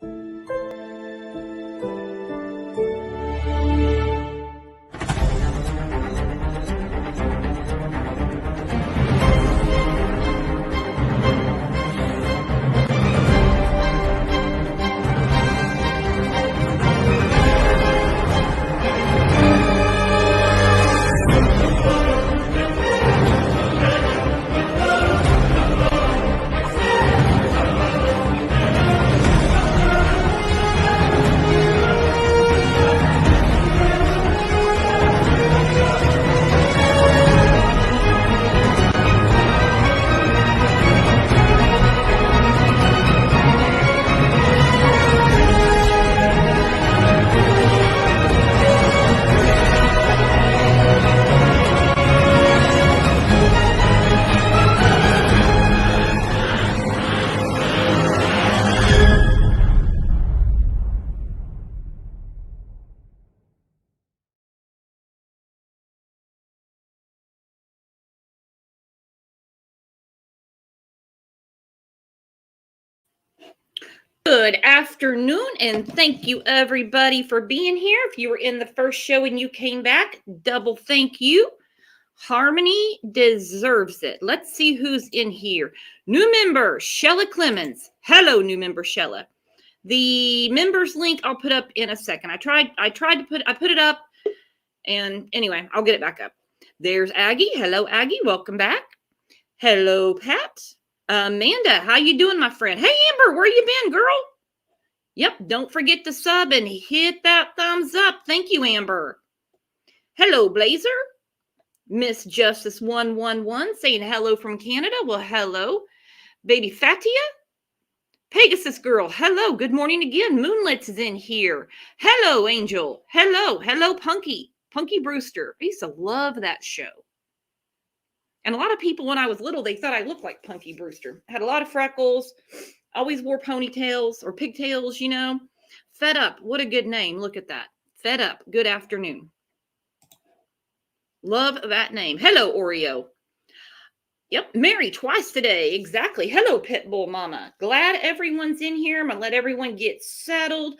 Good afternoon, and thank you everybody for being here. If you were in the first show and you came back, double thank you. Harmony deserves it. Let's see who's in here. New member, Shella Clemens. Hello, new member Shella. The members link I'll put up in a second. I put it up, and anyway, I'll get it back up. There's Aggie. Hello, Aggie. Welcome back. Hello, Pat. Amanda, how you doing, my friend? Hey, Amber, where you been, girl? Yep, don't forget to sub and hit that thumbs up. Thank you, Amber. Hello, Blazer. Miss Justice 111 saying hello from Canada. Well, hello. Baby Fatia. Pegasus girl, hello. Good morning again. Moonlit's is in here. Hello, Angel. Hello, Punky. Punky Brewster. I used to love that show. And a lot of people, when I was little, they thought I looked like Punky Brewster. Had a lot of freckles, always wore ponytails or pigtails, you know. Fed Up, what a good name. Look at that. Fed Up, good afternoon. Love that name. Hello, Oreo. Yep, Mary twice today. Exactly. Hello, Pitbull Mama. Glad everyone's in here. I'm going to let everyone get settled.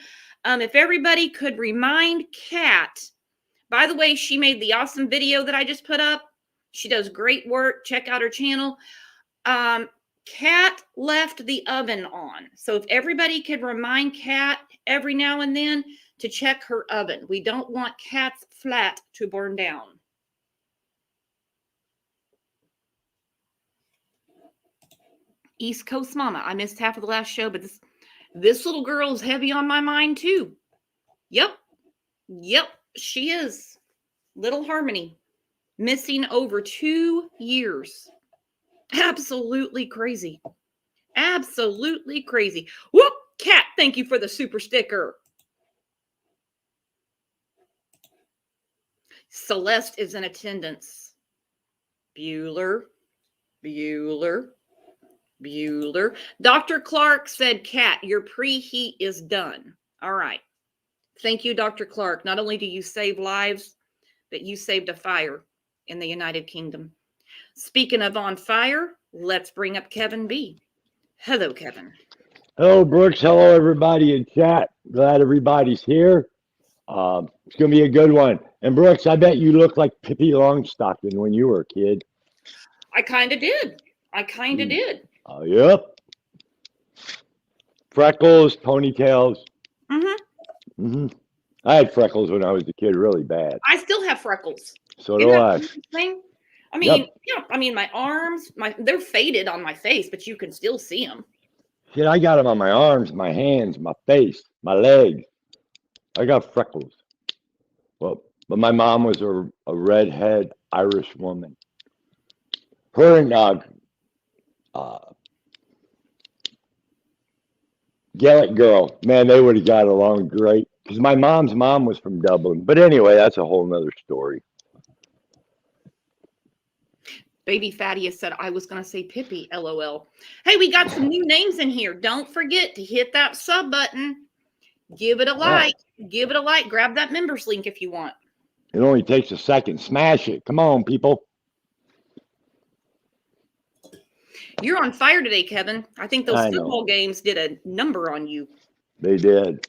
If everybody could remind Kat, by the way, she made the awesome video that I just put up. She does great work. Check out her channel. Kat left the oven on. So if everybody could remind Kat every now and then to check her oven. We don't want Kat's flat to burn down. East Coast Mama. I missed half of the last show, but this little girl is heavy on my mind too. Yep, she is. Little Harmony. Missing over 2 years. Absolutely crazy. Absolutely crazy. Whoop! Kat, thank you for the super sticker. Celeste is in attendance. Bueller. Dr. Clark said, Kat, your preheat is done. All right. Thank you, Dr. Clark. Not only do you save lives, but you saved a fire in the United Kingdom. Speaking of on fire, let's bring up Kevin B. Hello, Kevin. Hello, Brooks. Hello, everybody in chat. Glad everybody's here. It's going to be a good one. And Brooks, I bet you look like Pippi Longstocking when you were a kid. I kind of did. Oh, yep. Freckles, ponytails. Mm-hmm. I had freckles when I was a kid, really bad. I still have freckles. So do I. I mean, yep. My arms, they're faded on my face, but you can still see them. Shit, I got them on my arms, my hands, my face, my legs. I got freckles. Well, but my mom was a redhead Irish woman. Her and Gaelic girl, man, they would have got along great. Because my mom's mom was from Dublin. But anyway, that's a whole nother story. Baby Fatia said I was going to say Pippi, LOL. Hey, we got some new names in here. Don't forget to hit that sub button. Give it a like. Give it a like. Grab that members link if you want. It only takes a second. Smash it. Come on, people. You're on fire today, Kevin. I think those football games did a number on you. They did.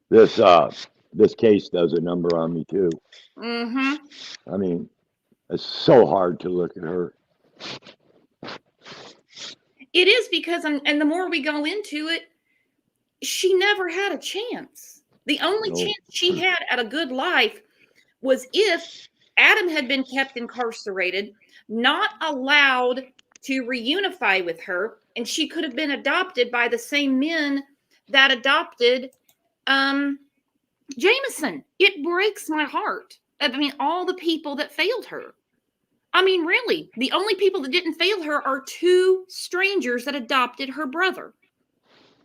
This case does a number on me too. Mm-hmm. I mean, it's so hard to look at her. It is because, and the more we go into it, she never had a chance. The only No. chance she had at a good life was if Adam had been kept incarcerated, not allowed to reunify with her, and she could have been adopted by the same men that adopted Jameson. It breaks my heart. I mean, all the people that failed her. I mean, really, the only people that didn't fail her are two strangers that adopted her brother.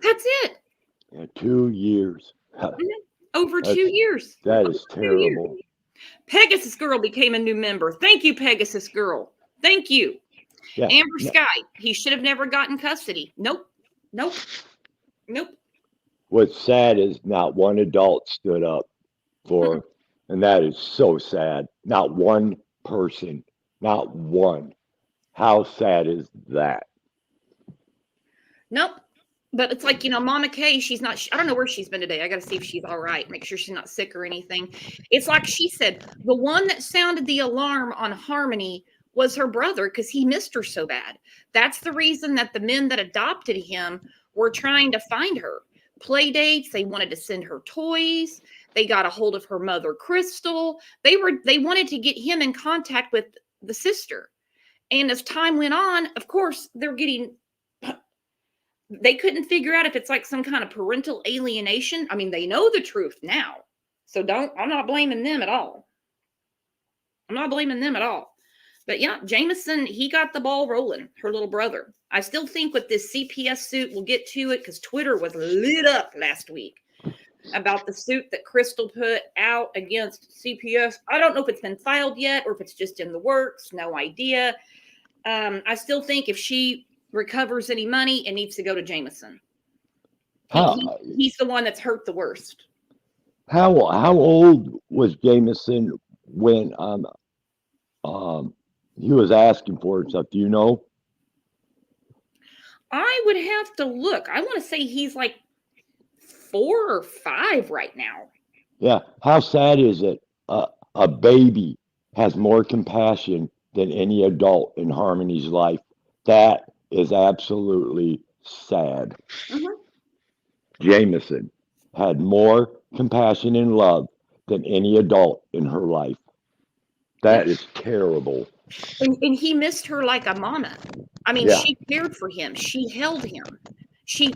That's it. Yeah, 2 years. Over That's- 2 years. That Over is 2 years. terrible. Pegasus Girl became a new member. Thank you, Pegasus Girl. Thank you. Yeah. Amber Sky, he should have never gotten custody. Nope. Nope. Nope. What's sad is not one adult stood up for, and that is so sad. Not one person, not one. How sad is that? Nope. But it's like, Mama Kay, she's not, I don't know where she's been today. I got to see if she's all right, make sure she's not sick or anything. It's like she said, the one that sounded the alarm on Harmony was her brother because he missed her so bad. That's the reason that the men that adopted him were trying to find her. Play dates, they wanted to send her toys. They got a hold of her mother, Crystal. They wanted to get him in contact with the sister. And as time went on, of course, they couldn't figure out if it's like some kind of parental alienation. I mean, they know the truth now. So I'm not blaming them at all. I'm not blaming them at all. But yeah, Jameson, he got the ball rolling, her little brother. I still think with this CPS suit, we'll get to it because Twitter was lit up last week about the suit that Crystal put out against CPS. I don't know if it's been filed yet or if it's just in the works. No idea. I still think if she recovers any money, it needs to go to Jameson. He's the one that's hurt the worst. How old was Jameson when he was asking for it stuff? Do you know? I would have to look. I want to say he's like 4 or 5 right now. Yeah. How sad is it? A baby has more compassion than any adult in Harmony's life. That is absolutely sad. Mm-hmm. Jameson had more compassion and love than any adult in her life. That is terrible. And he missed her like a mama. I mean, Yeah. she cared for him. She held him. She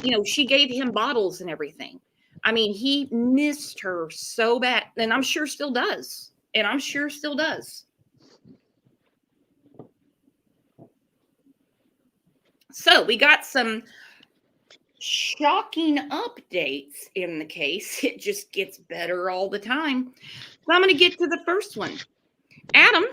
gave him bottles and everything. I mean, he missed her so bad. And I'm sure still does. So we got some shocking updates in the case. It just gets better all the time. So I'm going to get to the first one. Adam.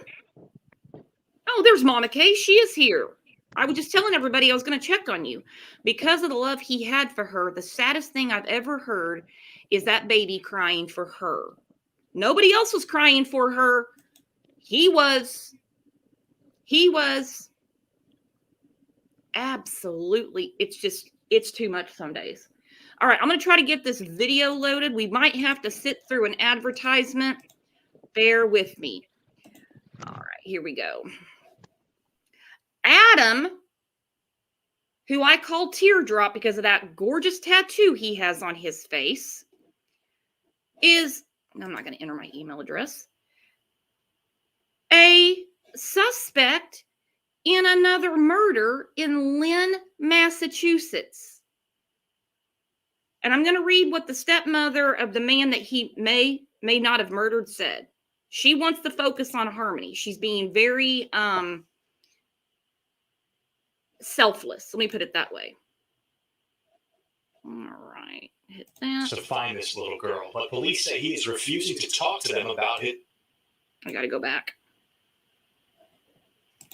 Oh, there's Mama Kay. She is here. I was just telling everybody I was going to check on you. Because of the love he had for her, the saddest thing I've ever heard is that baby crying for her. Nobody else was crying for her. He was absolutely, it's too much some days. All right, I'm going to try to get this video loaded. We might have to sit through an advertisement. Bear with me. All right, here we go. Adam, who I call Teardrop because of that gorgeous tattoo he has on his face, I'm not going to enter my email address, a suspect in another murder in Lynn, Massachusetts. And I'm going to read what the stepmother of the man that he may not have murdered said. She wants to focus on Harmony. She's being very selfless. Let me put it that way. All right. Hit that. To find this little girl, but police say he is refusing to talk to them about it. I got to go back.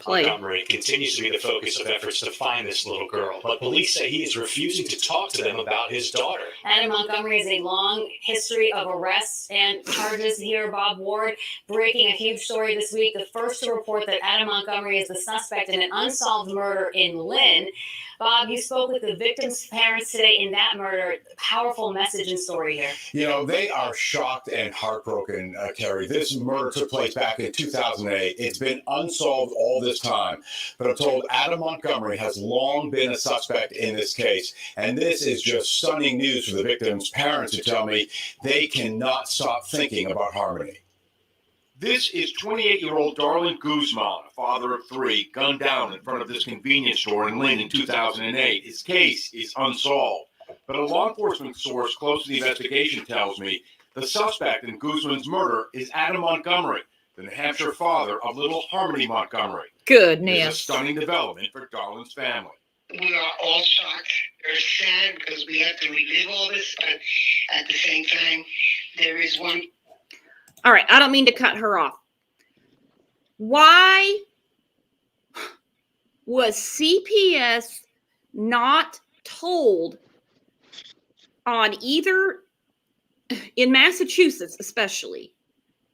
Play. Montgomery continues to be the focus of efforts to find this little girl, but police say he is refusing to talk to them about his daughter. Adam Montgomery has a long history of arrests and charges here. Bob Ward breaking a huge story this week. The first to report that Adam Montgomery is the suspect in an unsolved murder in Lynn. Bob, you spoke with the victim's parents today in that murder. Powerful message and story here. You know, they are shocked and heartbroken, Kerry. This murder took place back in 2008. It's been unsolved all this time. But I'm told Adam Montgomery has long been a suspect in this case. And this is just stunning news for the victim's parents who tell me they cannot stop thinking about Harmony. This is 28-year-old Darlene Guzman, a father of three, gunned down in front of this convenience store in Lynn in 2008. His case is unsolved. But a law enforcement source close to the investigation tells me the suspect in Guzman's murder is Adam Montgomery, the New Hampshire father of little Harmony Montgomery. Goodness. It's a stunning development for Darlene's family. We are all shocked. We're sad because we have to relive all this, but at the same time, there is one. All right, I don't mean to cut her off. Why was CPS not told on either, in Massachusetts especially?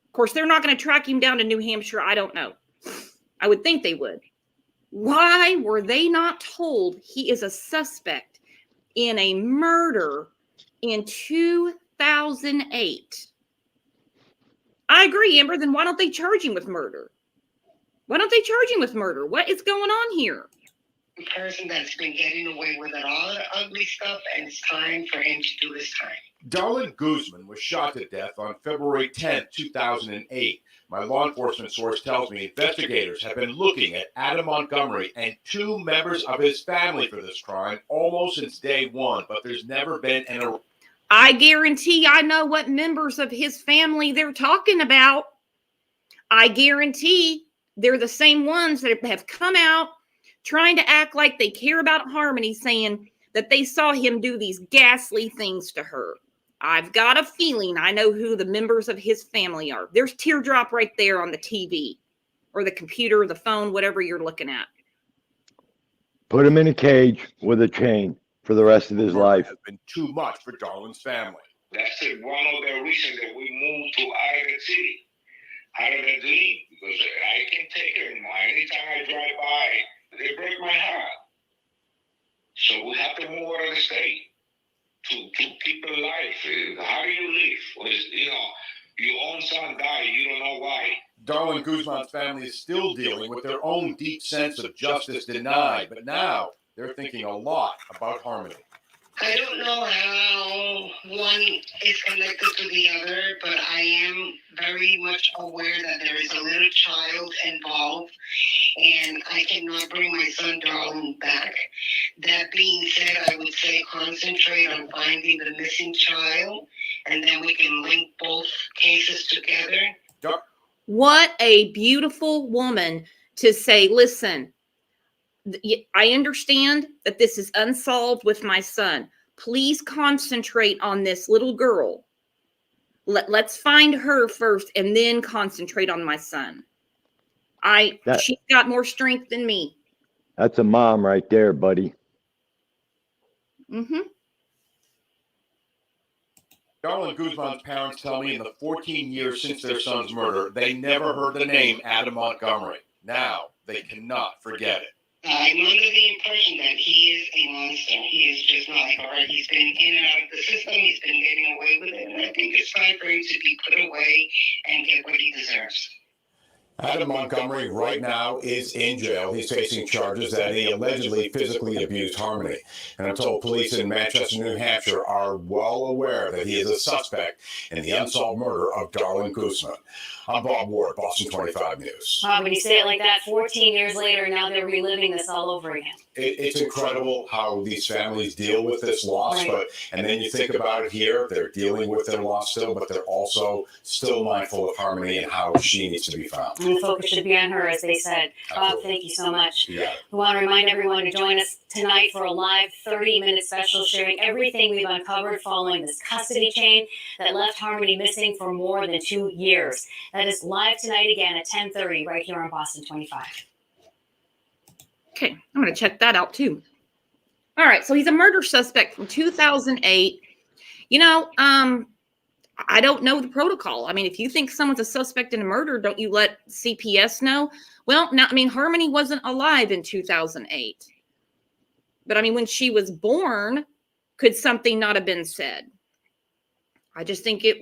Of course, they're not going to track him down to New Hampshire. I don't know. I would think they would. Why were they not told he is a suspect in a murder in 2008? I agree, Amber. Then why don't they charge him with murder? Why don't they charge him with murder? What is going on here? A person that's been getting away with it all the ugly stuff, and it's time for him to do his time. Darlene Guzman was shot to death on February 10, 2008. My law enforcement source tells me investigators have been looking at Adam Montgomery and two members of his family for this crime almost since day one, but there's never been an arrest. I guarantee I know what members of his family they're talking about. I guarantee they're the same ones that have come out trying to act like they care about Harmony, saying that they saw him do these ghastly things to her. I've got a feeling I know who the members of his family are. There's Teardrop right there on the TV or the computer or the phone, whatever you're looking at. Put him in a cage with a chain for the rest of his life. Has been too much for Darlene's family. That's one of the reasons that we moved to out of the city, out of the dream, because I can't take it anymore. Anytime I drive by, they break my heart. So we have to move out of the state to keep alive. How do you live? Your own son died, you don't know why. Darlene Guzman's family is still dealing with their own deep sense of justice denied, but now they're thinking a lot about Harmony. I don't know how one is connected to the other, but I am very much aware that there is a little child involved, and I cannot bring my son Darlene back. That being said, I would say concentrate on finding the missing child, and then we can link both cases together. What a beautiful woman to say, listen, I understand that this is unsolved with my son. Please concentrate on this little girl. Let's find her first and then concentrate on my son. She's got more strength than me. That's a mom right there, buddy. Mm-hmm. Darlene Guzman's parents tell me in the 14 years since their son's murder, they never heard the name Adam Montgomery. Now they cannot forget it. I'm under the impression that he is a monster. He is just not like her. He's been in and out of the system. He's been getting away with it. And I think it's time for him to be put away and get what he deserves. Adam Montgomery right now is in jail. He's facing charges that he allegedly physically abused Harmony. And I'm told police in Manchester, New Hampshire are well aware that he is a suspect in the unsolved murder of Darlene Guzman. I'm Bob Ward, Boston 25 News. When you say it like that, 14 years later, now they're reliving this all over again. It's incredible how these families deal with this loss, Right. and then you think about it here, they're dealing with their loss still, but they're also still mindful of Harmony and how she needs to be found. And the focus should be on her, as they said. Bob, thank you so much. Yeah. We want to remind everyone to join us tonight for a live 30-minute special sharing everything we've uncovered following this custody chain that left Harmony missing for more than 2 years. That is live tonight again at 10:30 right here on Boston 25. Okay, I'm going to check that out too. All right, so he's a murder suspect from 2008. You know, I don't know the protocol. I mean, if you think someone's a suspect in a murder, don't you let CPS know? Well, now, I mean, Harmony wasn't alive in 2008. But I mean, when she was born, could something not have been said? I just think I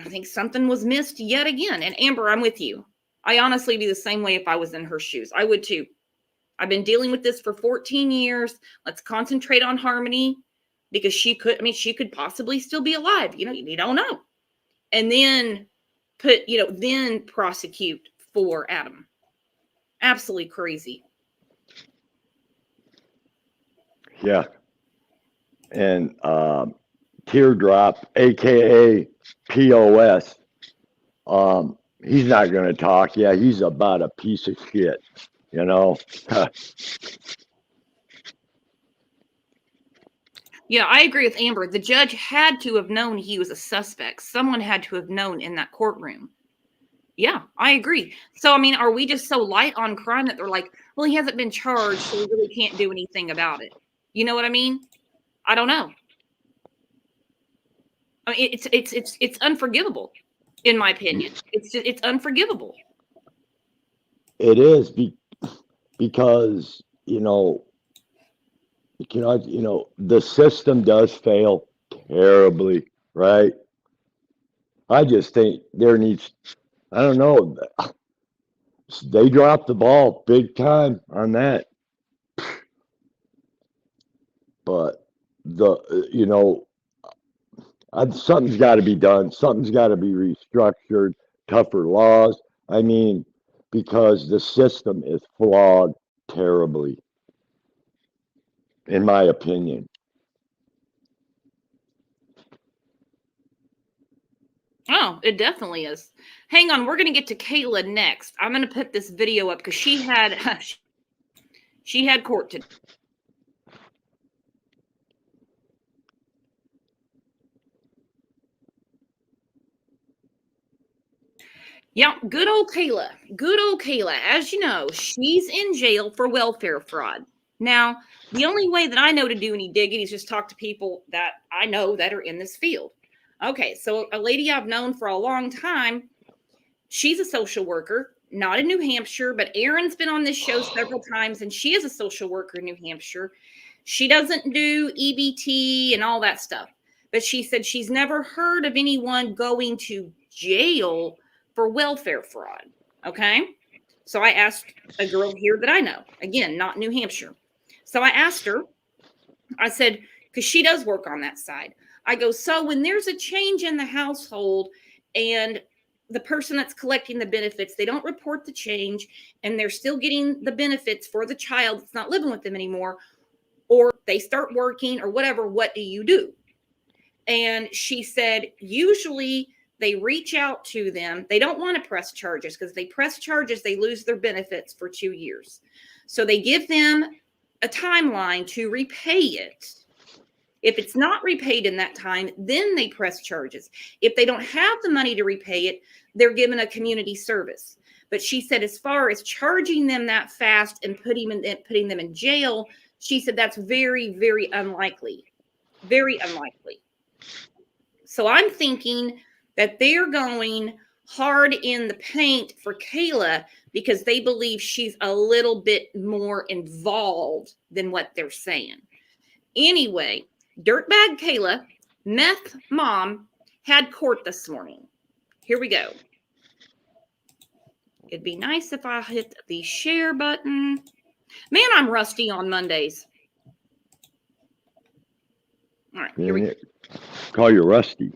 think something was missed yet again. And Amber, I'm with you. I honestly be the same way if I was in her shoes. I would too. I've been dealing with this for 14 years. Let's concentrate on Harmony because she could possibly still be alive. You don't know. And then then prosecute for Adam. Absolutely crazy. Yeah. And Teardrop, aka POS, he's not going to talk. Yeah, he's about a piece of shit, you know. Yeah, I agree with Amber. The judge had to have known he was a suspect. Someone had to have known in that courtroom. Yeah, I agree. So, I mean, are we just so light on crime that they're like, well, he hasn't been charged, so we really can't do anything about it? You know what I mean? I don't know. I mean, it's unforgivable, in my opinion. It's unforgivable. It is because the system does fail terribly, right? I just think I don't know, they dropped the ball big time on that. But something's got to be done. Something's got to be restructured, tougher laws. I mean, because the system is flawed terribly, in my opinion. Oh, it definitely is. Hang on, we're going to get to Kayla next. I'm going to put this video up because she had court today. Yeah, good old Kayla. Good old Kayla. As you know, she's in jail for welfare fraud. Now, the only way that I know to do any digging is just talk to people that I know that are in this field. Okay, so a lady I've known for a long time, she's a social worker, not in New Hampshire, but Erin's been on this show several times, and she is a social worker in New Hampshire. She doesn't do EBT and all that stuff, but she said she's never heard of anyone going to jail for welfare fraud. Okay. So I asked a girl here that I know, again, not New Hampshire. So I asked her, I said, because she does work on that side. I go, so when there's a change in the household and the person that's collecting the benefits, they don't report the change and they're still getting the benefits for the child that's not living with them anymore, or they start working or whatever, what do you do? And she said, usually they reach out to them. They don't want to press charges because if they press charges, they lose their benefits for 2 years. So they give them a timeline to repay it. If it's not repaid in that time, then they press charges. If they don't have the money to repay it, they're given a community service. But she said, as far as charging them that fast and putting them in jail, she said that's very, very unlikely. Very unlikely. So I'm thinking that they're going hard in the paint for Kayla because they believe she's a little bit more involved than what they're saying. Anyway, Dirtbag Kayla, meth mom, had court this morning. Here we go. It'd be nice if I hit the share button. Man, I'm rusty on Mondays. All right, here we go. Call you Rusty.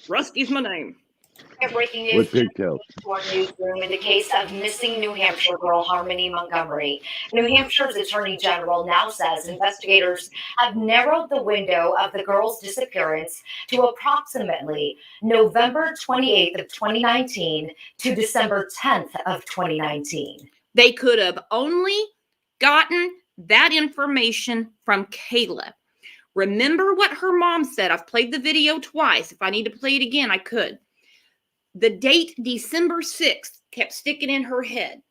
Rusty's my name. Breaking news. With pigtails. Newsroom in the case of missing New Hampshire girl Harmony Montgomery. New Hampshire's Attorney General now says investigators have narrowed the window of the girl's disappearance to approximately November 28th of 2019 to December 10th of 2019. They could have only gotten that information from Kayla. Remember what her mom said. I've played the video twice. If I need to play it again, I could. The date December 6th kept sticking in her head.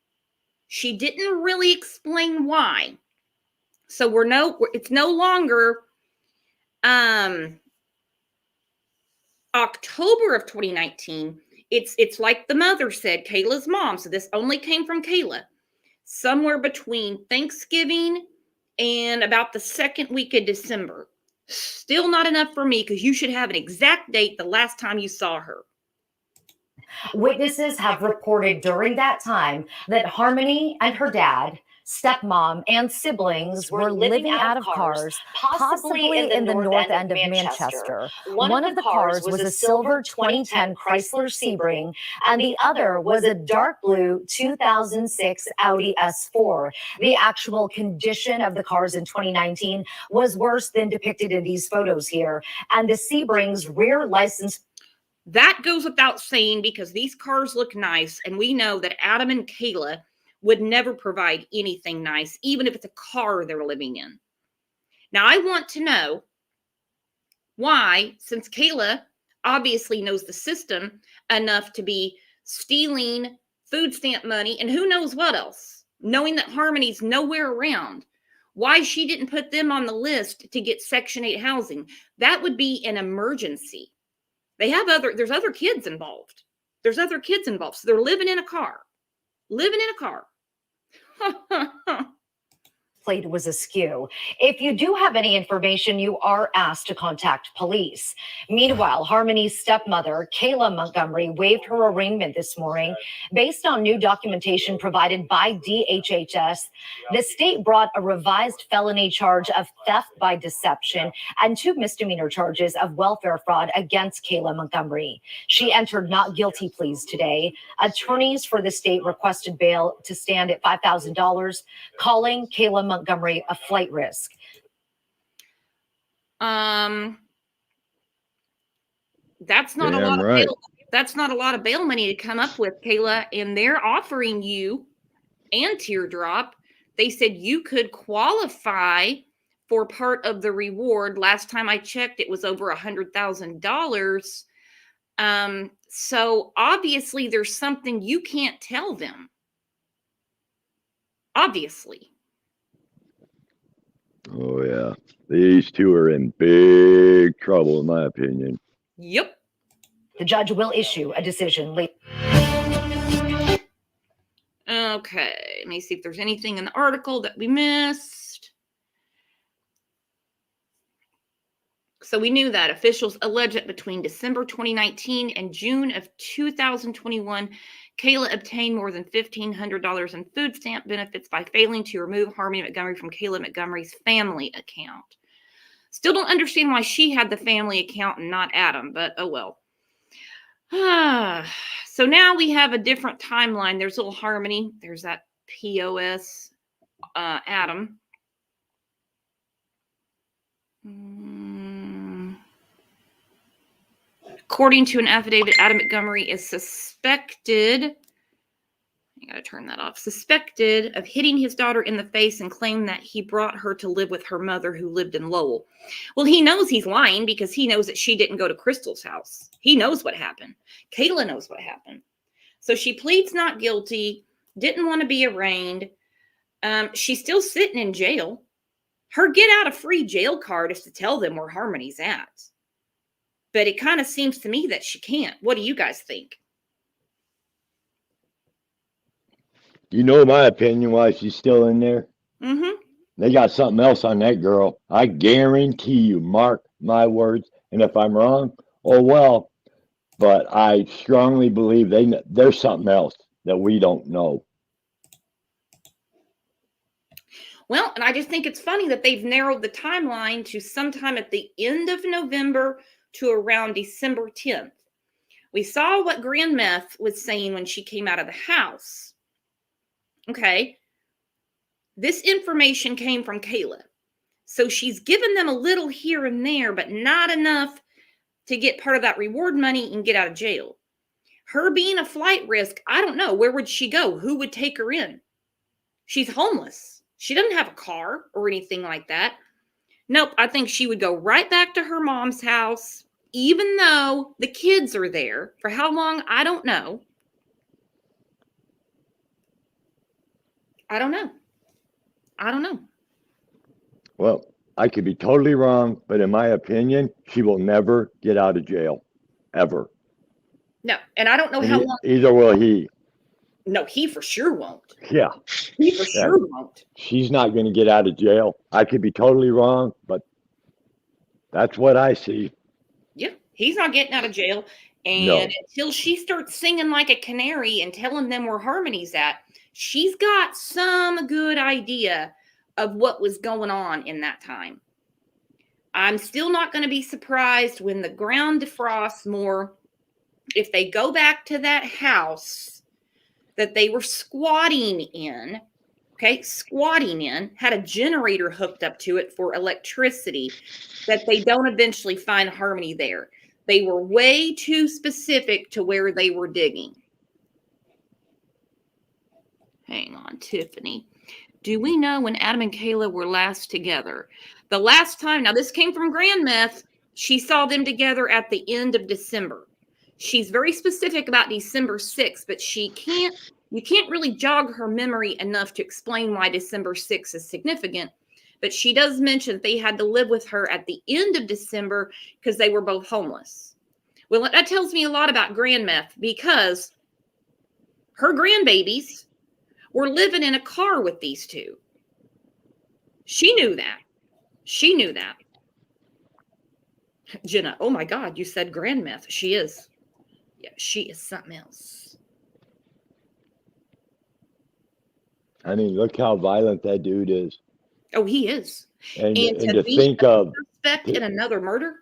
She didn't really explain why. So it's no longer October of 2019. It's like the mother said, Kayla's mom. So this only came from Kayla. Somewhere between Thanksgiving and about the second week of December. Still not enough for me, because you should have an exact date the last time you saw her. Witnesses have reported during that time that Harmony and her dad, stepmom, and siblings were living out of cars, possibly in the north end of Manchester. One of the cars was a silver 2010 Chrysler Sebring, and the other was a dark blue 2006 Audi S4. The actual condition of the cars in 2019 was worse than depicted in these photos here, and the Sebring's rear license. That goes without saying, because these cars look nice, and we know that Adam and Kayla would never provide anything nice, even if it's a car they're living in. Now, I want to know why, since Kayla obviously knows the system enough to be stealing food stamp money and who knows what else, knowing that Harmony's nowhere around, why she didn't put them on the list to get Section 8 housing. That would be an emergency. There's other kids involved. There's other kids involved. So they're living in a car. Plate was askew. If you do have any information, you are asked to contact police. Meanwhile, Harmony's stepmother, Kayla Montgomery, waived her arraignment this morning. Based on new documentation provided by DHHS, the state brought a revised felony charge of theft by deception and 2 misdemeanor charges of welfare fraud against Kayla Montgomery. She entered not guilty pleas today. Attorneys for the state requested bail to stand at $5,000, calling Kayla Montgomery a flight risk. That's not a lot of bail. That's not a lot of bail money to come up with, Kayla. And they're offering you and Teardrop. They said you could qualify for part of the reward. Last time I checked, it was over $100,000. So obviously there's something you can't tell them. Obviously. Oh, yeah. These two are in big trouble, in my opinion. Yep. The judge will issue a decision later. Okay. Let me see if there's anything in the article that we missed. So we knew that officials allege that between December 2019 and June of 2021, Kayla obtained more than $1,500 in food stamp benefits by failing to remove Harmony Montgomery from Kayla Montgomery's family account. Still don't understand why she had the family account and not Adam, but oh well. So now we have a different timeline. There's little Harmony. There's that POS Adam. According to an affidavit, Adam Montgomery is suspected, I gotta turn that off, suspected of hitting his daughter in the face and claimed that he brought her to live with her mother who lived in Lowell. Well, he knows he's lying because he knows that she didn't go to Crystal's house. He knows what happened. Kayla knows what happened. So she pleads not guilty, didn't want to be arraigned. She's still sitting in jail. Her get out of free jail card is to tell them where Harmony's at. But it kind of seems to me that she can't. What do you guys think? You know my opinion why she's still in there? Mm-hmm. They got something else on that girl. I guarantee you, mark my words. And if I'm wrong, oh well. But I strongly believe there's something else that we don't know. Well, and I just think it's funny that they've narrowed the timeline to sometime at the end of November to around December 10th. We saw what Grand Meth was saying when she came out of the house. Okay. This information came from Kayla. So she's given them a little here and there, but not enough to get part of that reward money and get out of jail. Her being a flight risk, I don't know. Where would she go? Who would take her in? She's homeless. She doesn't have a car or anything like that. Nope, I think she would go right back to her mom's house, even though the kids are there. For how long, I don't know. I don't know. I don't know. Well, I could be totally wrong, but in my opinion, she will never get out of jail, ever. No, and I don't know And how long. either will he. No, he for sure won't. Yeah. He for sure won't. She's not going to get out of jail. I could be totally wrong, but that's what I see. Yeah, he's not getting out of jail. And until she starts singing like a canary and telling them where Harmony's at, she's got some good idea of what was going on in that time. I'm still not going to be surprised when the ground defrosts more if they go back to that house that they were squatting in, had a generator hooked up to it for electricity, that they don't eventually find Harmony there. They were way too specific to where they were digging. Hang on, Tiffany. Do we know when Adam and Kayla were last together? The last time, now this came from Grand Meth, she saw them together at the end of December. She's very specific about December 6th, but you can't really jog her memory enough to explain why December 6th is significant. But she does mention that they had to live with her at the end of December because they were both homeless. Well, that tells me a lot about Grand Meth because her grandbabies were living in a car with these two. She knew that. She knew that. Jenna, oh my God, you said Grand Meth. She is. Yeah, she is something else. I mean, look how violent that dude is. Oh, he is. And to think of suspect in another murder.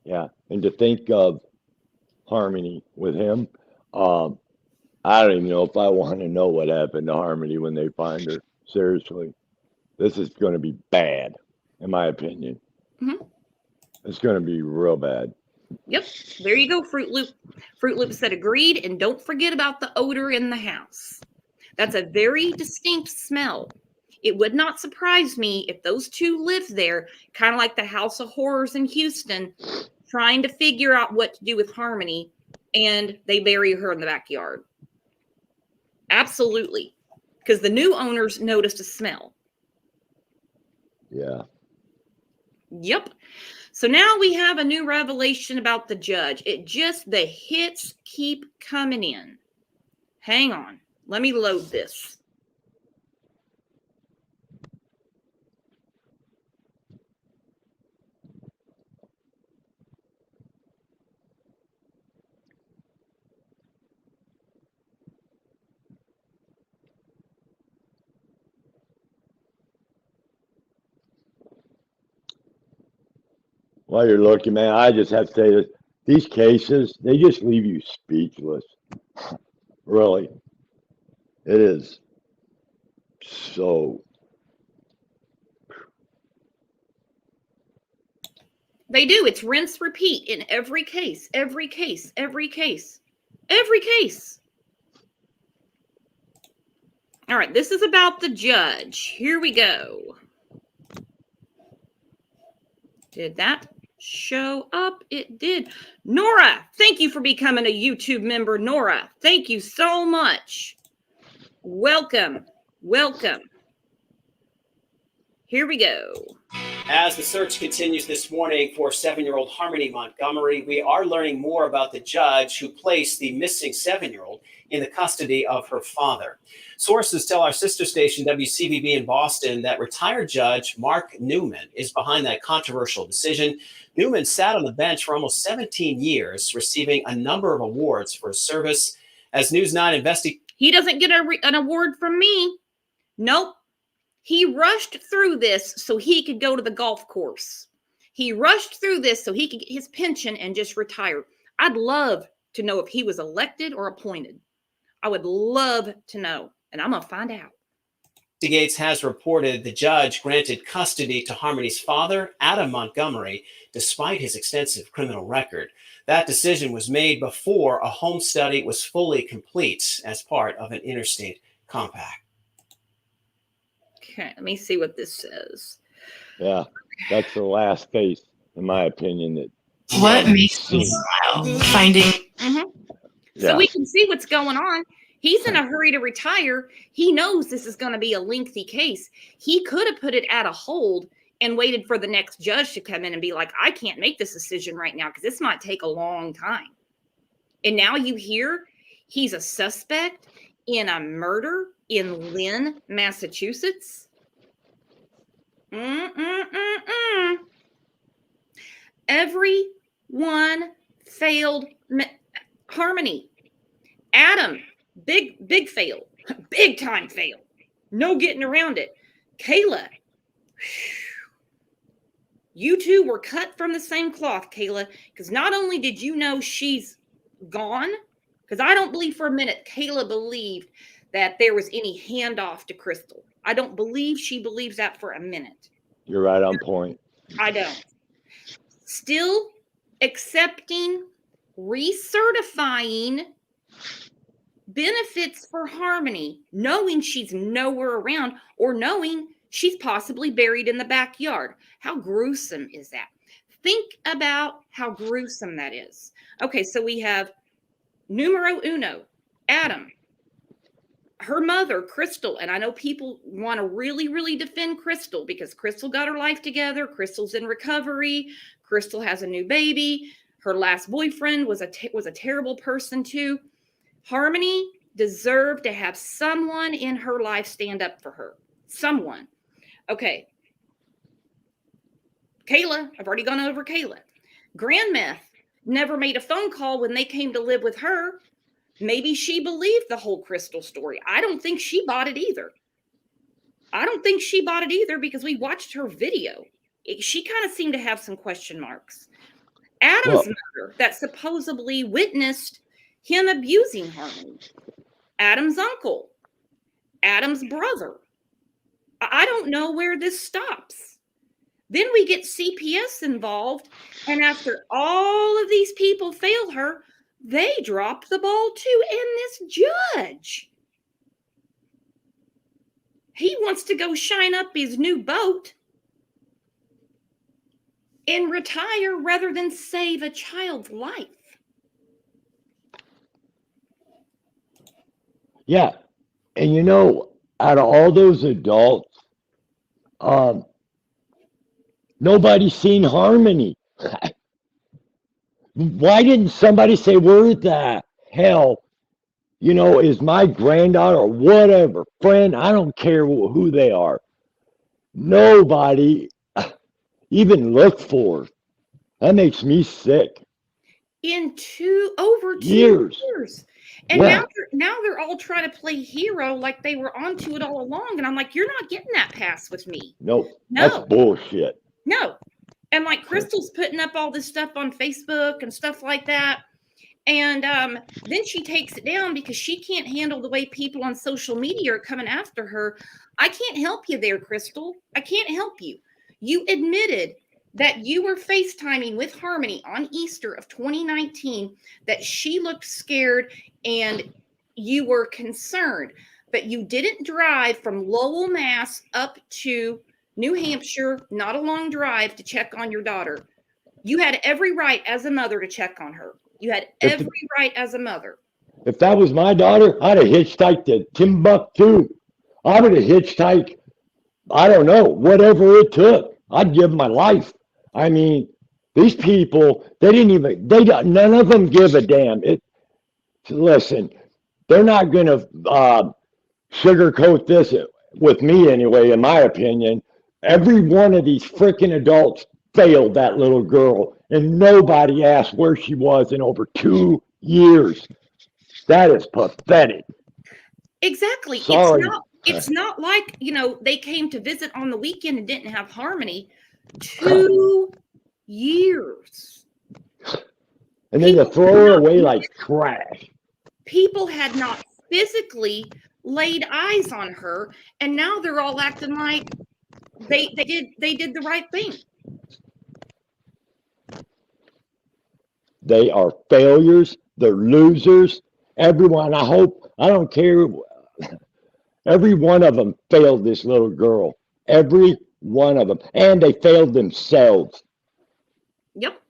Yeah, and to think of Harmony with him, I don't even know if I want to know what happened to Harmony when they find her. Seriously, this is going to be bad, in my opinion. Mm-hmm. It's going to be real bad. Yep. There you go, Fruit Loop. Fruit Loop said agreed, and don't forget about the odor in the house. That's a very distinct smell. It would not surprise me if those two lived there, kind of like the House of Horrors in Houston, trying to figure out what to do with Harmony, and they bury her in the backyard. Absolutely. Because the new owners noticed a smell. Yeah. Yep. So now we have a new revelation about the judge. The hits keep coming in. Hang on. Let me load this. While you're looking, man, I just have to say that these cases, they just leave you speechless. Really. It is so. They do. It's rinse, repeat in every case, every case, every case, every case. All right, this is about the judge. Here we go. Did that show up? It did. Nora, thank you for becoming a YouTube member. Nora, thank you so much. Welcome. Welcome. Here we go. As the search continues this morning for 7-year-old Harmony Montgomery, we are learning more about the judge who placed the missing 7-year-old in the custody of her father. Sources tell our sister station WCBB in Boston that retired Judge Mark Newman is behind that controversial decision. Newman sat on the bench for almost 17 years, receiving a number of awards for his service. As News 9 investigates, he doesn't get an award from me. Nope. He rushed through this so he could go to the golf course. He rushed through this so he could get his pension and just retire. I'd love to know if he was elected or appointed. I would love to know, and I'm going to find out. Gates has reported the judge granted custody to Harmony's father, Adam Montgomery, despite his extensive criminal record. That decision was made before a home study was fully complete as part of an interstate compact. Okay, let me see what this says. Yeah, that's the last case, in my opinion. That what makes me smile? Finding. Mm-hmm. So we can see what's going on. He's in a hurry to retire. He knows this is going to be a lengthy case. He could have put it at a hold and waited for the next judge to come in and be like, I can't make this decision right now because this might take a long time. And now you hear he's a suspect in a murder in Lynn, Massachusetts. Everyone failed. Harmony. Adam, big fail. Big time fail. No getting around it. Kayla. You two were cut from the same cloth, Kayla, because not only did you know she's gone, because I don't believe for a minute Kayla believed that there was any handoff to Crystal. I don't believe she believes that for a minute. You're right on point. I don't. Still accepting, recertifying benefits for Harmony, knowing she's nowhere around or knowing she's possibly buried in the backyard. How gruesome is that? Think about how gruesome that is. Okay, so we have numero uno, Adam. Her mother, Crystal, and I know people want to really, really defend Crystal because Crystal got her life together. Crystal's in recovery. Crystal has a new baby. Her last boyfriend was a terrible person too. Harmony deserved to have someone in her life stand up for her. Someone. Okay. Kayla, I've already gone over Kayla. Grandmeth never made a phone call when they came to live with her. Maybe she believed the whole Crystal story. I don't think she bought it either. Because we watched her video. She kind of seemed to have some question marks. Adam's mother that supposedly witnessed him abusing Harmony. Adam's uncle. Adam's brother. I don't know where this stops. Then we get CPS involved, and after all of these people failed her, they dropped the ball too. And this judge, he wants to go shine up his new boat and retire rather than save a child's life. Yeah. And you know, out of all those adults, nobody's seen Harmony. Why didn't somebody say, where the hell, is my granddaughter or whatever, friend? I don't care who they are. Nobody even looked for her. That makes me sick. In over 2 years. And Yeah. now they're all trying to play hero like they were onto it all along. And I'm like, you're not getting that pass with me. Nope. No. That's bullshit. No. And like Crystal's putting up all this stuff on Facebook and stuff like that. And then she takes it down because she can't handle the way people on social media are coming after her. I can't help you there, Crystal. I can't help you. You admitted that you were FaceTiming with Harmony on Easter of 2019, that she looked scared and you were concerned, but you didn't drive from Lowell, Mass up to New Hampshire, not a long drive, to check on your daughter. You had every right as a mother to check on her. You had every right as a mother. If that was my daughter, I'd have hitchhiked to Timbuktu. I would have hitchhiked, I don't know, whatever it took. I'd give my life. I mean, these people, none of them give a damn. Listen, they're not going to sugarcoat this with me anyway, in my opinion. Every one of these freaking adults failed that little girl, and nobody asked where she was in over 2 years. That is pathetic. Exactly. Sorry. It's not like, they came to visit on the weekend and didn't have Harmony. 2 years. And then to throw her away like trash. People had not physically laid eyes on her, and now they're all acting like they did the right thing. They are failures. They're losers. Everyone, I don't care. Every one of them failed this little girl. Every one of them. And they failed themselves. Yep.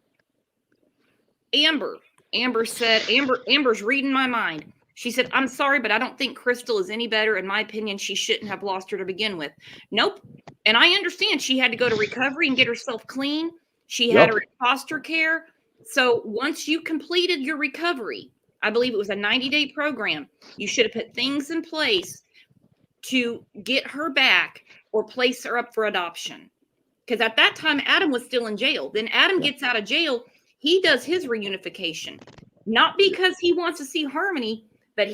Amber said, Amber's reading my mind. She said, I'm sorry, but I don't think Crystal is any better. In my opinion, she shouldn't have lost her to begin with. Nope. And I understand she had to go to recovery and get herself clean. She had her in foster care. So once you completed your recovery, I believe it was a 90-day program, you should have put things in place to get her back or place her up for adoption. Because at that time, Adam was still in jail. Then Adam gets out of jail. He does his reunification. Not because he wants to see Harmony, but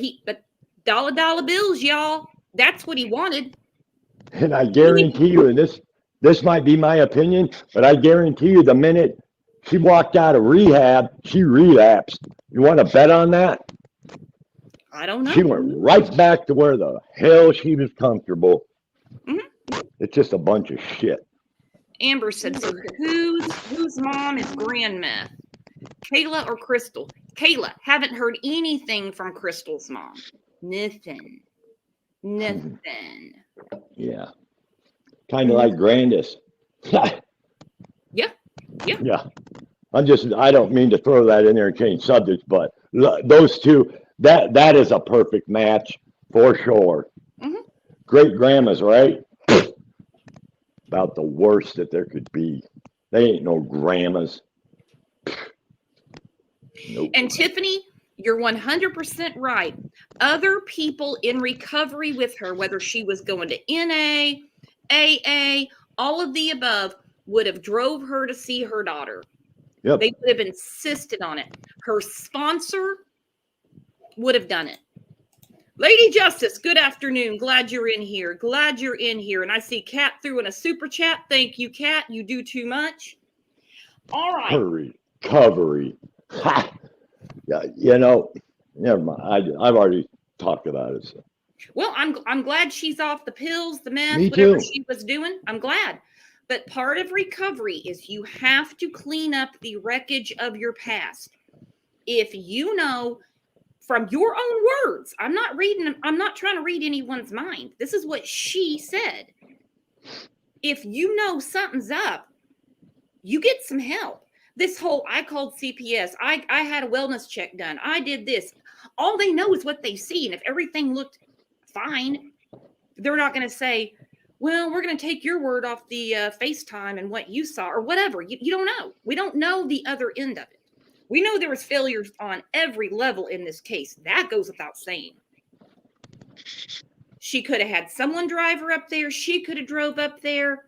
dollar bills, y'all. That's what he wanted. And I guarantee you, and this might be my opinion, but I guarantee you the minute she walked out of rehab, she relapsed. You want to bet on that? I don't know. She went right back to where the hell she was comfortable. Mm-hmm. It's just a bunch of shit. Amber said, so whose mom is grandma? Kayla or Crystal? Kayla. Haven't heard anything from Crystal's mom. Nothing. Yeah. Kind of like Grandis. Yeah. I don't mean to throw that in there and change subjects, but those two, that is a perfect match for sure. Mm-hmm. Great grandmas, right? About the worst that there could be. They ain't no grandmas. Nope. And Tiffany, you're 100% right. Other people in recovery with her, whether she was going to NA, AA, all of the above, would have drove her to see her daughter. Yep. They would have insisted on it. Her sponsor would have done it. Lady Justice, good afternoon. Glad you're in here. And I see Kat threw in a super chat. Thank you, Kat. You do too much. All right. Recovery. Ha! Yeah, never mind. I've already talked about it. So. Well, I'm glad she's off the pills, the meth, Me whatever too. she was doing. I'm glad. But part of recovery is you have to clean up the wreckage of your past. If you know from your own words, I'm not trying to read anyone's mind. This is what she said. If you know something's up, you get some help. This whole, I called CPS, I had a wellness check done, I did this. All they know is what they see. And if everything looked fine, they're not going to say, well, we're going to take your word off the FaceTime and what you saw or whatever. You don't know. We don't know the other end of it. We know there was failures on every level in this case. That goes without saying. She could have had someone drive her up there. She could have drove up there.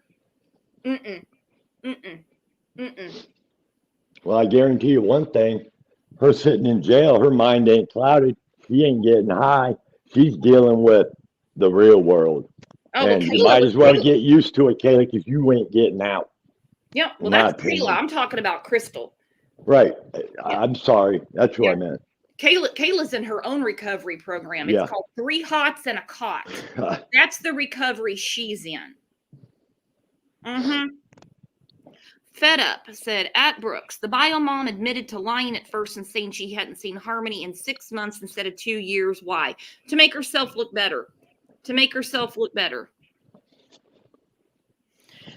Well, I guarantee you one thing. Her sitting in jail, her mind ain't clouded. She ain't getting high. She's dealing with the real world. Oh, and Kayla you might as well get used to it, Kayla, because you ain't getting out. Yeah, well, that's Kayla. I'm talking about Crystal. Right. I'm sorry. That's what I meant. Kayla's in her own recovery program. It's called 3 Hots and a Cot. That's the recovery she's in. Mm-hmm. Fed Up said, at Brooks, the bio mom admitted to lying at first and saying she hadn't seen Harmony in 6 months instead of 2 years. Why? To make herself look better.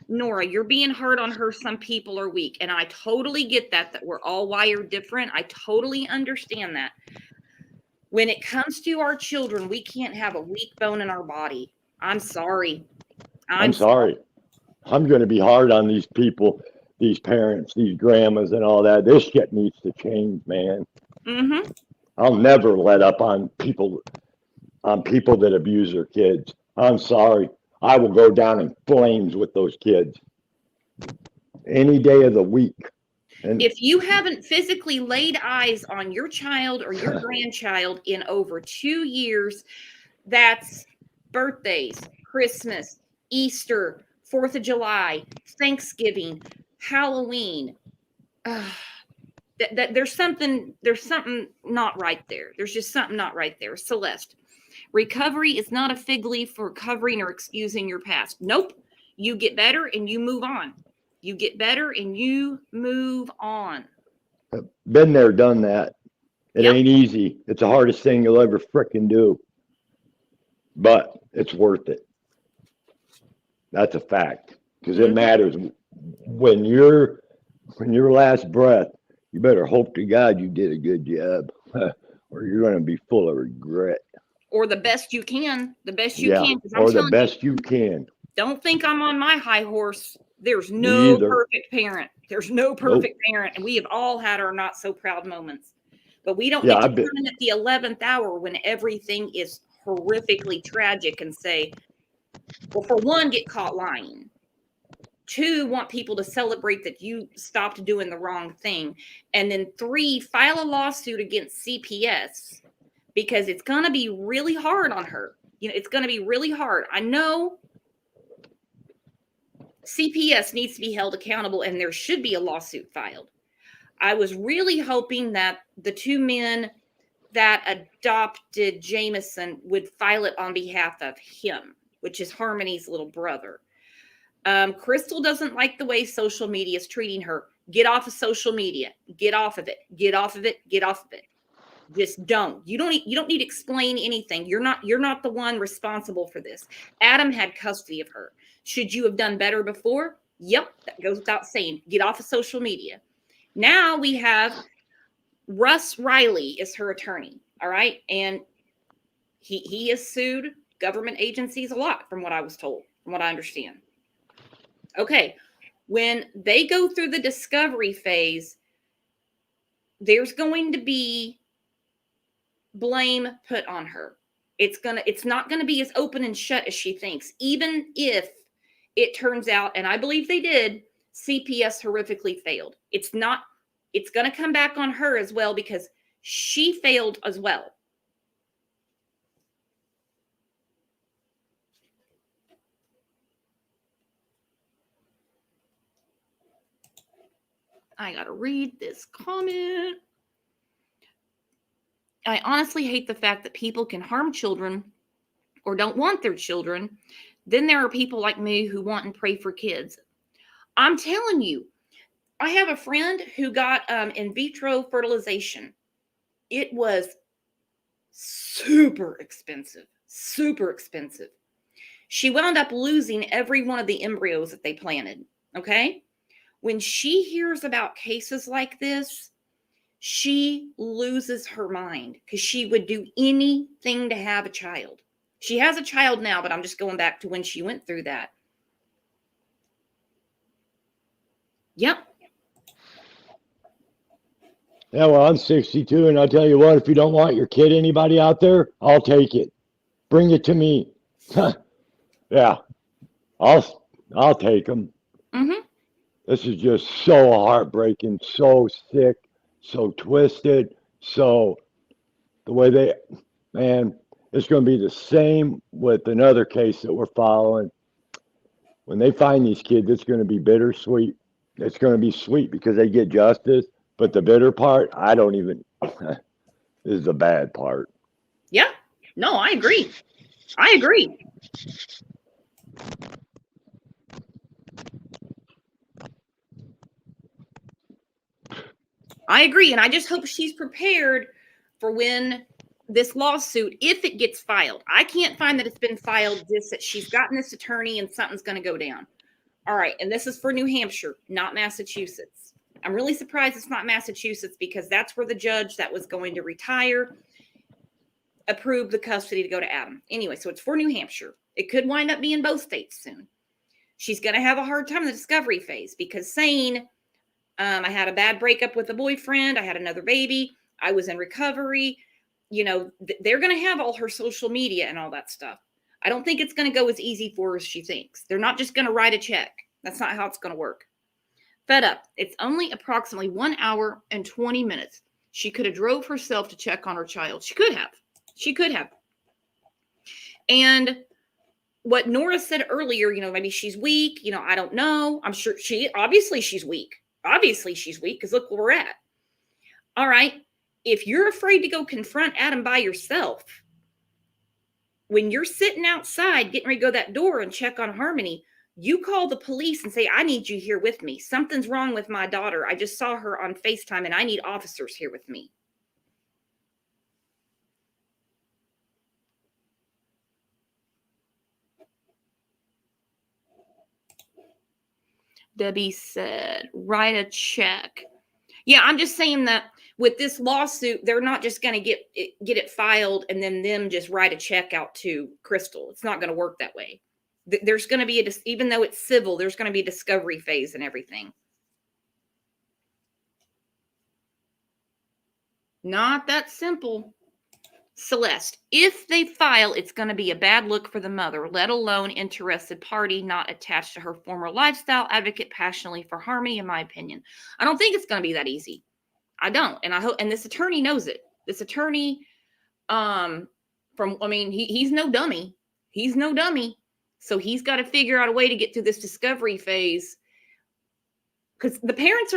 Nora, you're being hard on her. Some people are weak. And I totally get that we're all wired different. I totally understand that. When it comes to our children, we can't have a weak bone in our body. I'm sorry. I'm sorry. I'm going to be hard on these people, these parents, these grandmas and all that. This shit needs to change, man. Mm-hmm. I'll never let up on people that abuse their kids. I'm sorry. I will go down in flames with those kids any day of the week. And if you haven't physically laid eyes on your child or your grandchild in over 2 years, that's birthdays, Christmas, Easter, 4th of July, Thanksgiving, Halloween. There's something not right there. There's just something not right there. Celeste, recovery is not a fig leaf for covering or excusing your past. Nope. You get better and you move on. Been there, done that. It ain't easy. It's the hardest thing you'll ever frickin' do. But it's worth it. That's a fact. Because it matters. When your last breath, you better hope to God you did a good job. or you're going to be full of regret. Or the best you can. The best you Yeah, can. 'Cause I'm or the telling best you can. don't think I'm on my high horse. There's Me no either. perfect parent. There's no Nope. perfect parent. And we have all had our not so proud moments. But we don't Yeah, get I to bet. come in at the 11th hour when everything is horrifically tragic and say, well, for one, get caught lying. Two, want people to celebrate that you stopped doing the wrong thing. And then three, file a lawsuit against CPS because it's going to be really hard on her. You know, it's going to be really hard. I know CPS needs to be held accountable and there should be a lawsuit filed. I was really hoping that the two men that adopted Jameson would file it on behalf of him, which is Harmony's little brother. Crystal doesn't like the way social media is treating her. Get off of social media. Get off of it. Get off of it. Get off of it. Just don't. You don't need to explain anything. You're not the one responsible for this. Adam had custody of her. Should you have done better before? Yep, that goes without saying. Get off of social media. Now we have Russ Riley is her attorney. All right. And he has sued government agencies a lot, from what I was told, from what I understand. Okay. When they go through the discovery phase, there's going to be blame put on her. It's not going to be as open and shut as she thinks, even if it turns out, and I believe they did, CPS horrifically failed. It's going to come back on her as well because she failed as well. I got to read this comment. I honestly hate the fact that people can harm children or don't want their children. Then there are people like me who want and pray for kids. I'm telling you, I have a friend who got in vitro fertilization. It was super expensive, super expensive. She wound up losing every one of the embryos that they planted. Okay. When she hears about cases like this, she loses her mind because she would do anything to have a child. She has a child now, but I'm just going back to when she went through that. Yep. Yeah, well, I'm 62, and I'll tell you what, if you don't want your kid, anybody out there, I'll take it. Bring it to me. Yeah, I'll take them. Mm-hmm. This is just so heartbreaking, so sick, so twisted. So the way man, it's going to be the same with another case that we're following. When they find these kids, it's going to be bittersweet. It's going to be sweet because they get justice. But the bitter part, I don't even, this is the bad part. Yeah. No, I agree. I agree. I agree. And I just hope she's prepared for when this lawsuit, if it gets filed. I can't find that it's been filed, just that she's gotten this attorney and something's going to go down. All right. And this is for New Hampshire, not Massachusetts. I'm really surprised it's not Massachusetts because that's where the judge that was going to retire approved the custody to go to Adam. Anyway, so it's for New Hampshire. It could wind up being both states soon. She's going to have a hard time in the discovery phase because saying, I had a bad breakup with a boyfriend, I had another baby, I was in recovery, you know, they're going to have all her social media and all that stuff. I don't think it's going to go as easy for her as she thinks. They're not just going to write a check. That's not how it's going to work. Fed up. It's only approximately 1 hour and 20 minutes. She could have drove herself to check on her child. She could have. She could have. And what Nora said earlier, you know, maybe she's weak. You know, I don't know. I'm sure obviously she's weak. Obviously she's weak because look where we're at. All right. If you're afraid to go confront Adam by yourself, when you're sitting outside getting ready to go that door and check on Harmony, you call the police and say, I need you here with me. Something's wrong with my daughter. I just saw her on FaceTime and I need officers here with me. Debbie said, write a check. Yeah, I'm just saying that with this lawsuit, they're not just going to get it filed and then them just write a check out to Crystal. It's not going to work that way. There's going to be even though it's civil, there's going to be a discovery phase and everything. Not that simple. Celeste, if they file, it's going to be a bad look for the mother, let alone interested party not attached to her former lifestyle, advocate passionately for harmony, in my opinion. I don't think it's going to be that easy. I don't. And I hope, and this attorney knows it. This attorney, he's no dummy. He's no dummy. So he's got to figure out a way to get through this discovery phase, because the parents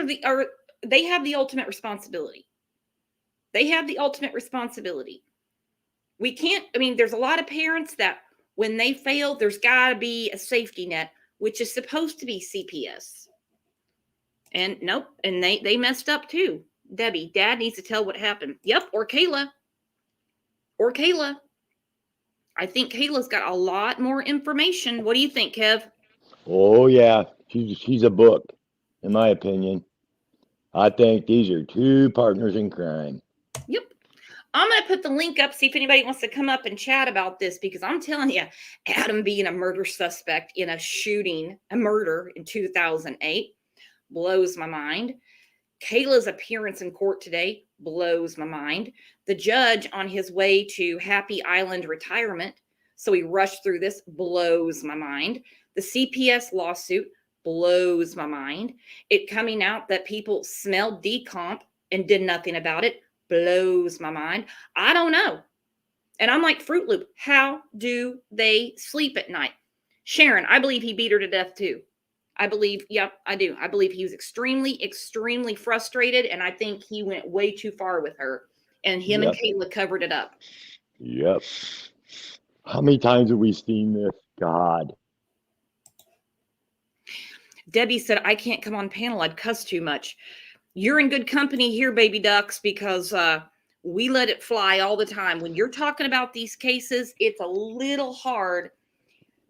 they have the ultimate responsibility. They have the ultimate responsibility. We can't, there's a lot of parents that when they fail, there's got to be a safety net, which is supposed to be CPS. And nope. And they messed up too. Debbie, Dad needs to tell what happened. Yep. Or Kayla. I think Kayla's got a lot more information. What do you think, Kev? Oh yeah, she's a book, in my opinion. I think these are two partners in crime. Yep. I'm going to put the link up, see if anybody wants to come up and chat about this, because I'm telling you, Adam being a murder suspect in a murder in 2008 blows my mind. Kayla's appearance in court today blows my mind. The judge on his way to Happy Island retirement, so he rushed through this, blows my mind. The CPS lawsuit blows my mind. It coming out that people smelled decomp and did nothing about it blows my mind. I don't know. And I'm like Fruit Loop. How do they sleep at night? Sharon, I believe he beat her to death too. I believe, yep, I do. I believe he was extremely, extremely frustrated, and I think he went way too far with her. And him and Kayla covered it up. Yep. How many times have we seen this? God. Debbie said, I can't come on panel. I'd cuss too much. You're in good company here, baby ducks, because we let it fly all the time. When you're talking about these cases, it's a little hard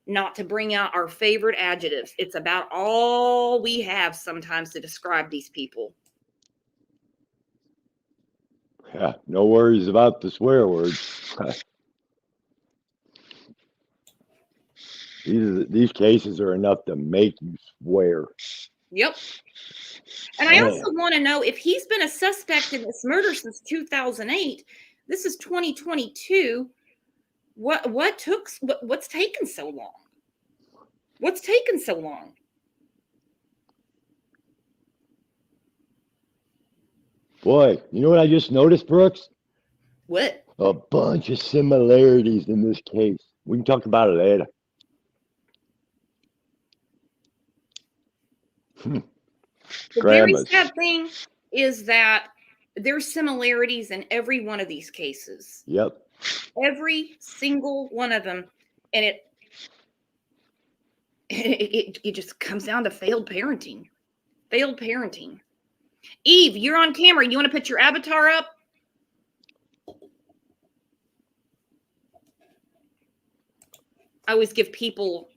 not to bring out our favorite adjectives. It's about all we have sometimes to describe these people. Yeah, no worries about the swear words. These cases are enough to make you swear. Yep. And I also want to know, if he's been a suspect in this murder since 2008, this is 2022. What's taken so long? What's taken so long? Boy, you know what I just noticed, Brooks? What? A bunch of similarities in this case. We can talk about it later. The very sad thing is that there's similarities in every one of these cases. Yep. Every single one of them. And it just comes down to failed parenting. Failed parenting. Eve, you're on camera. You want to put your avatar up? I always give people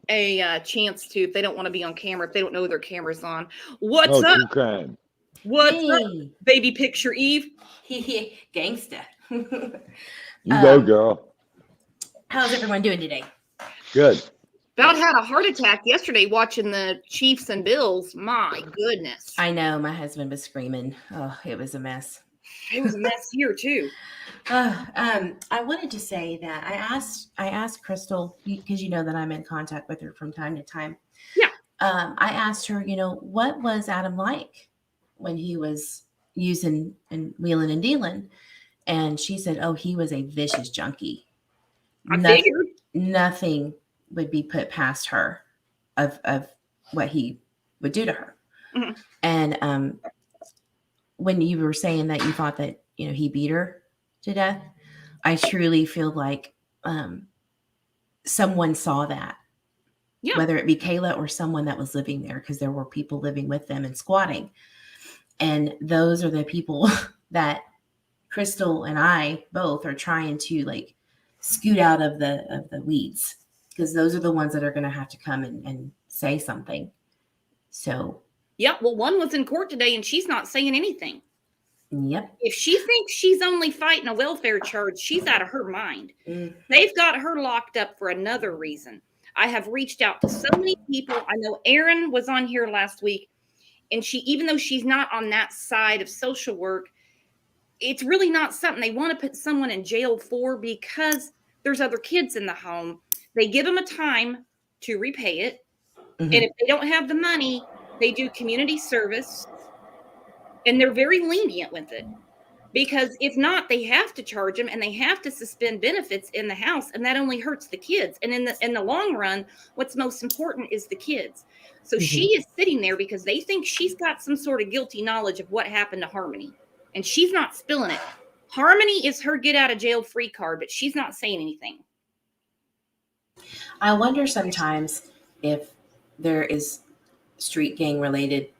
a chance to, if they don't want to be on camera, if they don't know their camera's on. What's up? True crime. What's up, baby picture Eve? Gangsta. You go, girl. How's everyone doing today? Good. About had a heart attack yesterday watching the Chiefs and Bills. My goodness. I know, my husband was screaming. Oh, it was a mess. It was a mess here too. I wanted to say that I asked Crystal, because you know that I'm in contact with her from time to time. Yeah. I asked her, what was Adam like when he was using and wheeling and dealing? And she said, oh, he was a vicious junkie. Nothing would be put past her of what he would do to her. Mm-hmm. And when you were saying that you thought that, he beat her to death, I truly feel like someone saw that. Yeah. Whether it be Kayla or someone that was living there, because there were people living with them and squatting. And those are the people that Crystal and I both are trying to scoot out of the weeds, because those are the ones that are going to have to come and say something. So, Yeah, well, one was in court today and she's not saying anything. Yep. If she thinks she's only fighting a welfare charge, she's out of her mind. Mm. They've got her locked up for another reason. I have reached out to so many people. I know Erin was on here last week, and she, even though she's not on that side of social work, it's really not something they want to put someone in jail for because there's other kids in the home. They give them a time to repay it. Mhm. And if they don't have the money, they do community service, and they're very lenient with it. Because if not, they have to charge them and they have to suspend benefits in the house, and that only hurts the kids. And in the long run, what's most important is the kids. So she is sitting there because they think she's got some sort of guilty knowledge of what happened to Harmony, and she's not spilling it. Harmony is her get out of jail free card, but she's not saying anything. I wonder sometimes if there is street gang related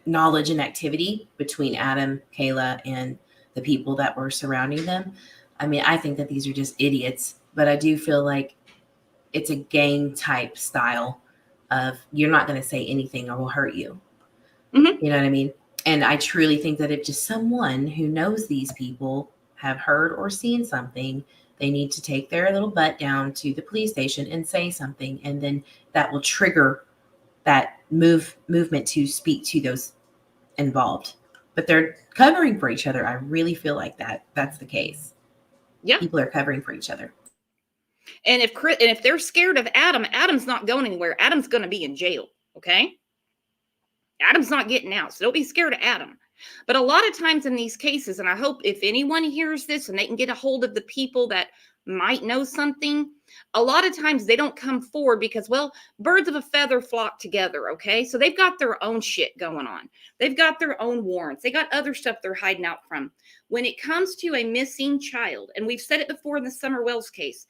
knowledge and activity between Adam, Kayla, and the people that were surrounding them. I mean, I think that these are just idiots, but I do feel like it's a gang type style of you're not going to say anything or we'll hurt you. Mhm. You know what I mean? And I truly think that if just someone who knows these people have heard or seen something, they need to take their little butt down to the police station and say something, and then that will trigger that movement to speak to those involved. But they're covering for each other. I really feel like that's the case. Yeah. People are covering for each other. And if they're scared of Adam, Adam's not going anywhere. Adam's going to be in jail. Okay. Adam's not getting out. So don't be scared of Adam. But a lot of times in these cases, and I hope if anyone hears this and they can get a hold of the people that might know something, a lot of times they don't come forward because, well, birds of a feather flock together. Okay. So they've got their own shit going on. They've got their own warrants. They got other stuff they're hiding out from. When it comes to a missing child, and we've said it before in the Summer Wells case,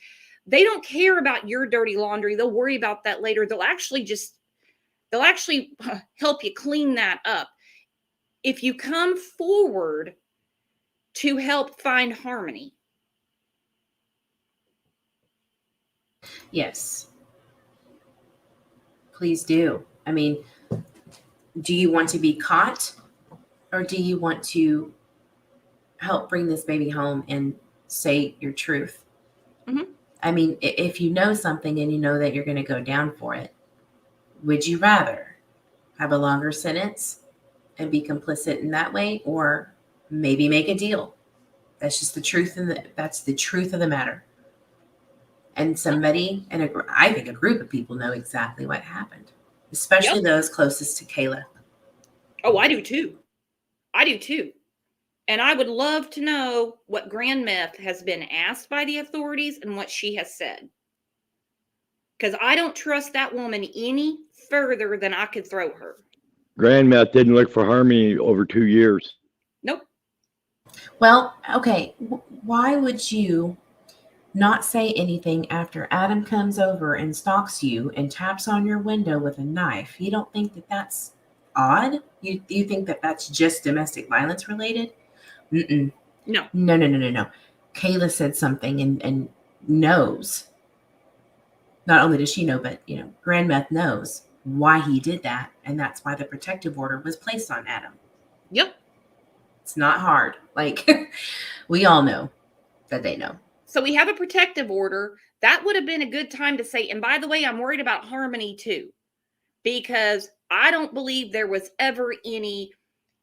they don't care about your dirty laundry. They'll worry about that later. They'll actually help you clean that up. If you come forward to help find Harmony. Yes. Please do. I mean, do you want to be caught or do you want to help bring this baby home and say your truth? Mhm. I mean, if you know something and you know that you're going to go down for it, would you rather have a longer sentence and be complicit in that way, or maybe make a deal? That's just the truth, and that's the truth of the matter. And somebody, and I think a group of people know exactly what happened, especially those closest to Kayla. Oh, I do too. I do too. And I would love to know what Grand Meth has been asked by the authorities and what she has said. Because I don't trust that woman any further than I could throw her. Grand Meth didn't look for Harmony over 2 years. Nope. Well, okay. Why would you not say anything after Adam comes over and stalks you and taps on your window with a knife? You don't think that that's odd? You think that that's just domestic violence related? Mm-mm. No. No. Kayla said something and knows. Not only does she know, but Grand Meth knows why he did that, and that's why the protective order was placed on Adam. Yep. It's not hard. Like, we all know that they know. So we have a protective order. That would have been a good time to say, and by the way, I'm worried about Harmony too, because I don't believe there was ever any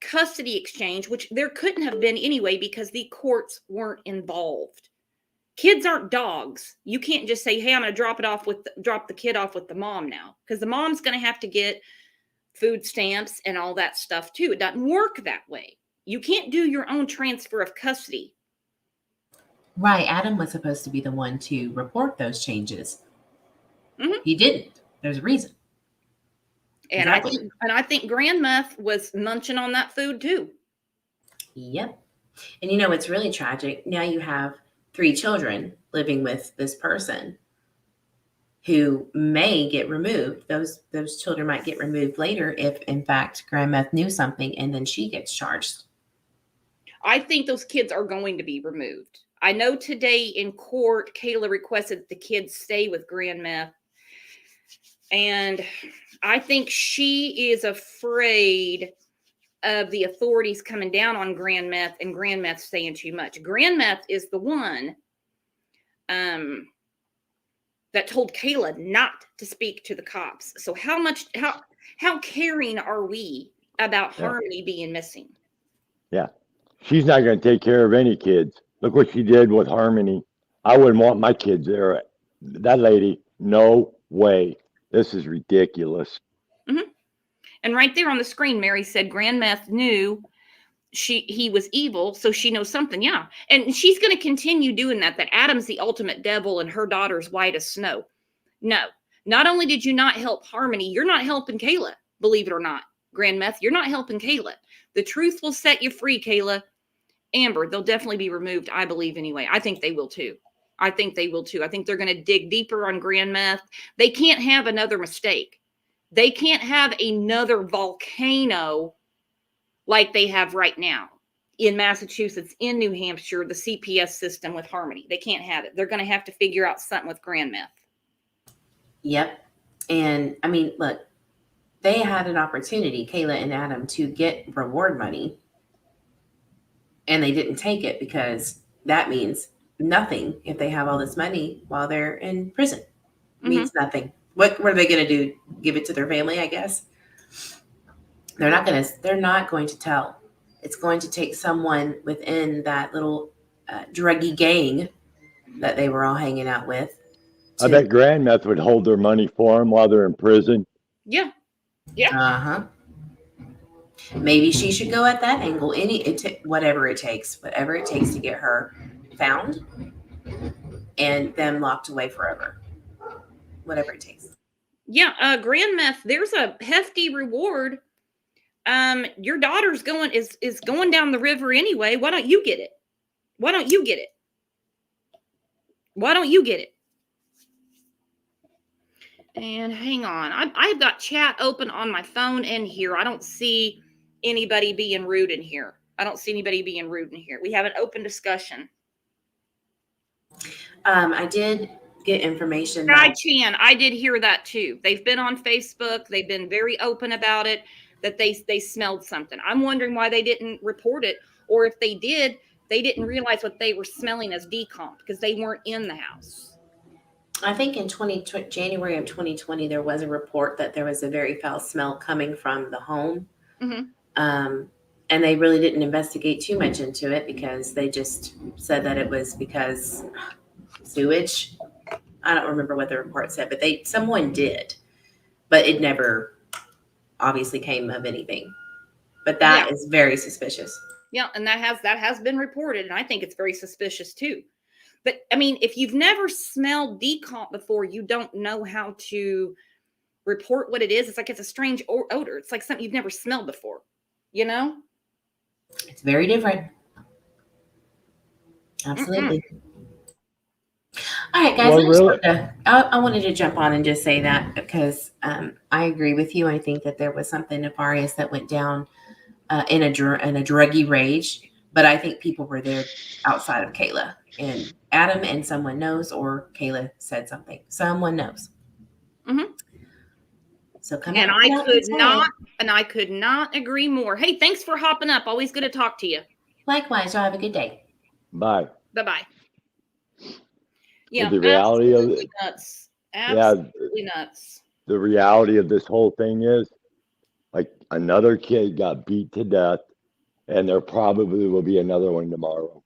custody exchange, which there couldn't have been anyway because the courts weren't involved. Kids aren't dogs. You can't just say, hey, I'm going to drop the kid off with the mom now, because the mom's going to have to get food stamps and all that stuff too. It doesn't work that way. You can't do your own transfer of custody. Right. Adam was supposed to be the one to report those changes. Mm-hmm. He didn't. There's a reason. And exactly. I think Grand Meth was munching on that food too. Yep. And it's really tragic. Now you have 3 children living with this person who may get removed. Those children might get removed later if, in fact, Grand Meth knew something and then she gets charged. I think those kids are going to be removed. I know today in court, Kayla requested that the kids stay with Grand Meth. And I think she is afraid of the authorities coming down on Grand Meth and Grand Meth saying too much. Grand Meth is the one that told Kayla not to speak to the cops. So how caring are we about Harmony being missing? Yeah. She's not going to take care of any kids. Look what she did with Harmony. I wouldn't want my kids there. That lady, no way. This is ridiculous. Mm-hmm. And right there on the screen, Mary said Grand Meth knew he was evil, so she knows something. Yeah. And she's going to continue doing that Adam's the ultimate devil and her daughter's white as snow. No. Not only did you not help Harmony, you're not helping Kayla, believe it or not. Grand Meth, you're not helping Kayla. The truth will set you free, Kayla. Amber, they'll definitely be removed, I believe anyway. I think they will too. I think they're going to dig deeper on Grand Meth. They can't have another mistake. They can't have another volcano like they have right now in Massachusetts, in New Hampshire, the CPS system with Harmony. They can't have it. They're going to have to figure out something with Grand Meth. Yep. And I mean, look, they had an opportunity, Kayla and Adam, to get reward money. And they didn't take it because that means nothing if they have all this money while they're in prison. It means nothing. What are they going to do? Give it to their family, I guess? They're not going to tell. It's going to take someone within that little druggy gang that they were all hanging out with. I bet Grand Meth would hold their money for them while they're in prison. Yeah. Yeah. Uh-huh. Maybe she should go at that angle. Whatever it takes to get her found and them locked away forever. Whatever it takes. Yeah, Grand Meth, there's a hefty reward. Your daughter's is going down the river anyway. Why don't you get it? Why don't you get it? Why don't you get it? And hang on. I've got chat open on my phone and here. I don't see anybody being rude in here. We have an open discussion. I did get information. Hi, Chan. I did hear that too. They've been on Facebook. They've been very open about it, that they smelled something. I'm wondering why they didn't report it, or if they did, they didn't realize what they were smelling as decomp because they weren't in the house. I think in January of 2020, there was a report that there was a very foul smell coming from the home. Mm-hmm. And they really didn't investigate too much into it because they just said that it was because sewage. I don't remember what the report said, but someone did, but it never obviously came of anything. But that is very suspicious. Yeah, and that has been reported, and I think it's very suspicious too. But I mean, if you've never smelled decomp before, you don't know how to report what it is. It's like it's a strange odor. It's like something you've never smelled before. You know? It's very different. Absolutely. All right, guys. Well, I wanted to jump on and just say that because I agree with you. I think that there was something nefarious that went down in a druggy rage. But I think people were there outside of Kayla and Adam, and someone knows, or Kayla said something. Someone knows. Mm-hmm. So come and I could not agree more. Hey, thanks for hopping up. Always good to talk to you. Likewise. Y'all have a good day. Bye. Bye-bye. Yeah, the reality of it, nuts. Absolutely nuts. The reality of this whole thing is, like, another kid got beat to death, and there probably will be another one tomorrow.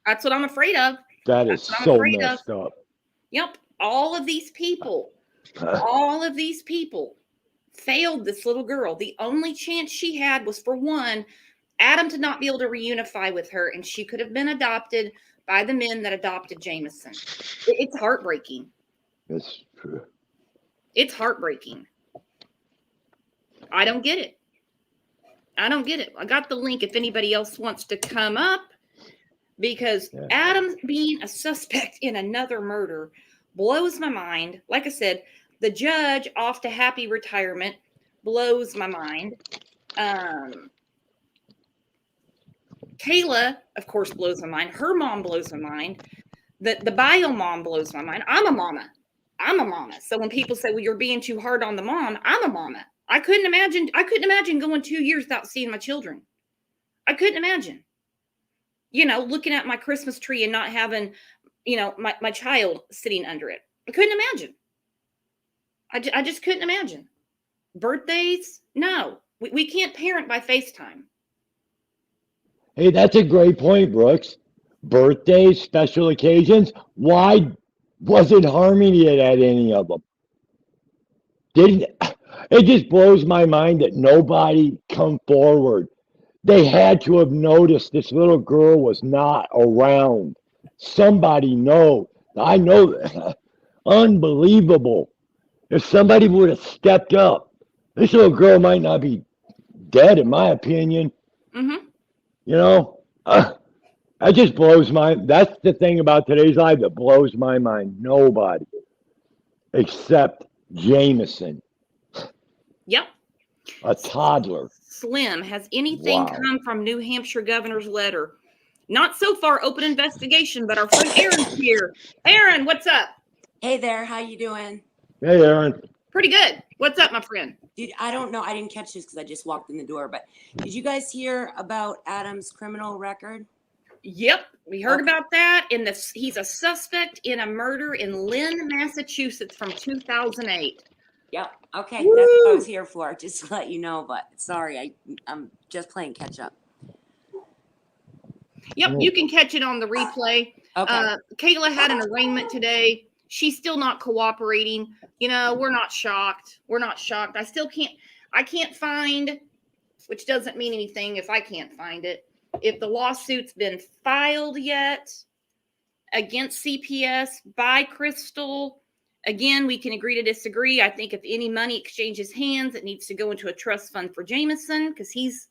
That's what I'm afraid of. That is so messed up. Yep. All of these people failed this little girl. The only chance she had was for one, Adam to not be able to reunify with her, and she could have been adopted by the men that adopted Jameson. It's heartbreaking. It's true. It's heartbreaking. I don't get it. I got the link if anybody else wants to come up, because Adam being a suspect in another murder blows my mind. Like I said, the judge off to happy retirement blows my mind. Kayla, of course, blows my mind. Her mom blows my mind. The bio mom blows my mind. I'm a mama. I'm a mama. So when people say, well, you're being too hard on the mom, I'm a mama. I couldn't imagine going 2 years without seeing my children. I couldn't imagine, looking at my Christmas tree and not having, my child sitting under it. I couldn't imagine. I just couldn't imagine. Birthdays? No, we can't parent by FaceTime. Hey, that's a great point, Brooks. Birthdays, special occasions. Why wasn't Harmony at any of them? It just blows my mind that nobody come forward. They had to have noticed this little girl was not around. Somebody know. I know that. Unbelievable. If somebody would have stepped up, this little girl might not be dead, in my opinion. Mm-hmm. That just blows that's the thing about today's life that blows my mind. Nobody except Jameson, Yep. a toddler. Slim, has anything Wow. come from New Hampshire governor's letter? Not so far, open investigation, but our friend Aaron's here. Aaron, what's up? Hey there, how you doing? Hey, Aaron. Pretty good. What's up, my friend? Dude, I don't know. I didn't catch this because I just walked in the door, but did you guys hear about Adam's criminal record? Yep, we heard about that. He's a suspect in a murder in Lynn, Massachusetts from 2008. Yep. Okay, Woo! that's what I was here for, just to let you know, but sorry, I'm just playing catch up. Yep, you can catch it on the replay. Okay. Kayla had an arraignment today. She's still not cooperating. We're not shocked. I can't find, which doesn't mean anything if I can't find it, if the lawsuit's been filed yet against CPS by Crystal. Again, we can agree to disagree. I think if any money exchanges hands, it needs to go into a trust fund for Jameson because he's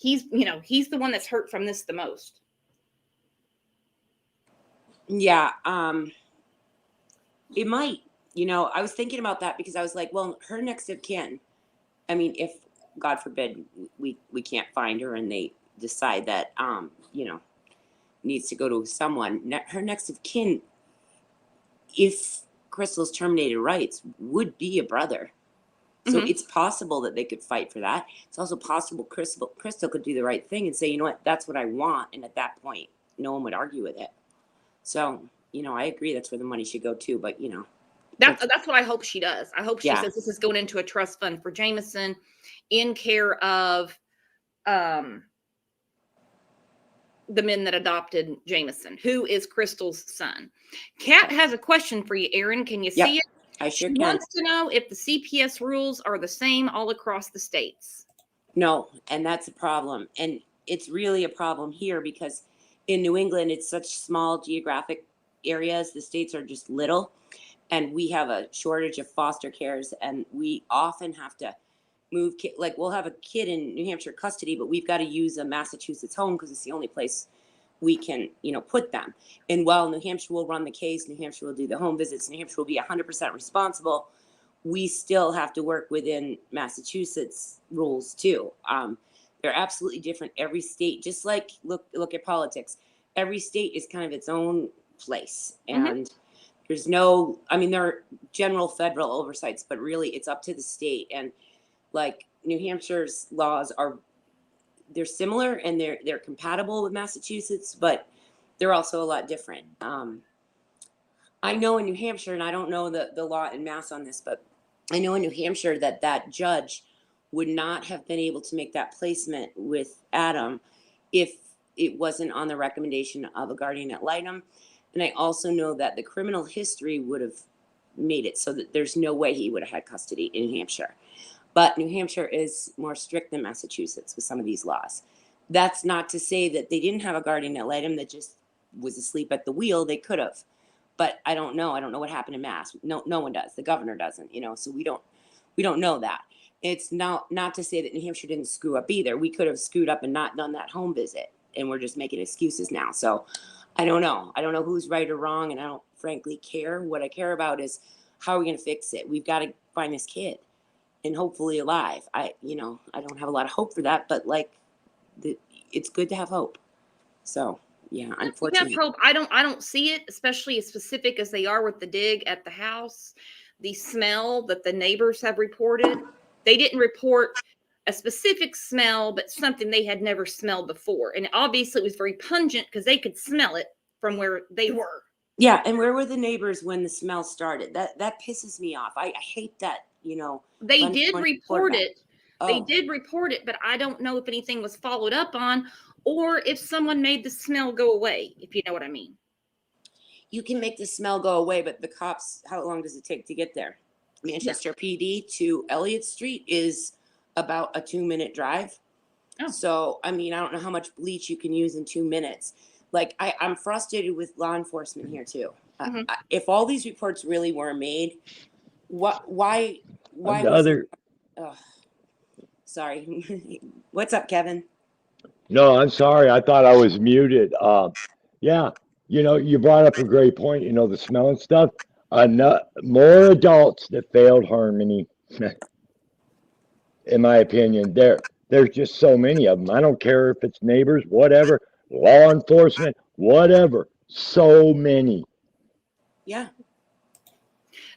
the one that's hurt from this the most. Yeah, it might. I was thinking about that because I was like, well, her next of kin. I mean, if God forbid we can't find her and they decide that needs to go to someone, her next of kin, if Crystal's terminated rights, would be a brother. So it's possible that they could fight for that. It's also possible Crystal could do the right thing and say, you know what, that's what I want. And at that point, no one would argue with it. So, I agree that's where the money should go too. But, that's what I hope she does. I hope she Yeah. says this is going into a trust fund for Jameson in care of the men that adopted Jameson, who is Crystal's son. Kat has a question for you, Aaron. Can you see it? I sure She can. wants to know if the CPS rules are the same all across the states. No, and that's a problem. And it's really a problem here because in New England, it's such small geographic areas. The states are just little. And we have a shortage of foster cares. And we often have to move, we'll have a kid in New Hampshire custody, but we've got to use a Massachusetts home because it's the only place we can, put them. And while New Hampshire will run the case, New Hampshire will do the home visits, New Hampshire will be 100% responsible, we still have to work within Massachusetts rules too. They're absolutely different. Every state, just like look at politics, every state is kind of its own place. And there's there are general federal oversights, but really it's up to the state. And like New Hampshire's laws they're similar and they're compatible with Massachusetts, but they're also a lot different. I know in New Hampshire, and I don't know the law in Mass on this, but I know in New Hampshire that judge would not have been able to make that placement with Adam if it wasn't on the recommendation of a guardian ad litem. And I also know that the criminal history would have made it so that there's no way he would have had custody in New Hampshire. But New Hampshire is more strict than Massachusetts with some of these laws. That's not to say that they didn't have a guardian ad litem that just was asleep at the wheel. They could have. But I don't know. I don't know what happened in Mass. No one does. The governor doesn't, so we don't know that. It's not to say that New Hampshire didn't screw up either. We could have screwed up and not done that home visit. And we're just making excuses now. So I don't know. I don't know who's right or wrong. And I don't frankly care. What I care about is how are we going to fix it? We've got to find this kid and hopefully alive. I don't have a lot of hope for that, but it's good to have hope. So Yeah, We have unfortunately. hope. I don't see it, especially as specific as they are with the dig at the house. The smell that the neighbors have reported, they didn't report a specific smell, but something they had never smelled before. And obviously it was very pungent because they could smell it from where they were. Yeah, and where were the neighbors when the smell started? That pisses me off. I hate that, They Glenn did County report quarterback. it. They Oh, did report it, but I don't know if anything was followed up on or if someone made the smell go away, if you know what I mean. you can make the smell go away, but the cops, how long does it take to get there? Manchester PD to Elliott Street is about a 2-minute drive. Oh. So, I don't know how much bleach you can use in 2 minutes. Like, I'm frustrated with law enforcement here too. Mhm. If all these reports really were made, why The was other, oh, sorry. What's up, Kevin? no, I'm sorry. I thought I was muted. Yeah, you brought up a great point. The smell and stuff. More adults that failed Harmony, in my opinion. There's just so many of them. I don't care if it's neighbors, whatever, law enforcement, whatever. So many. Yeah.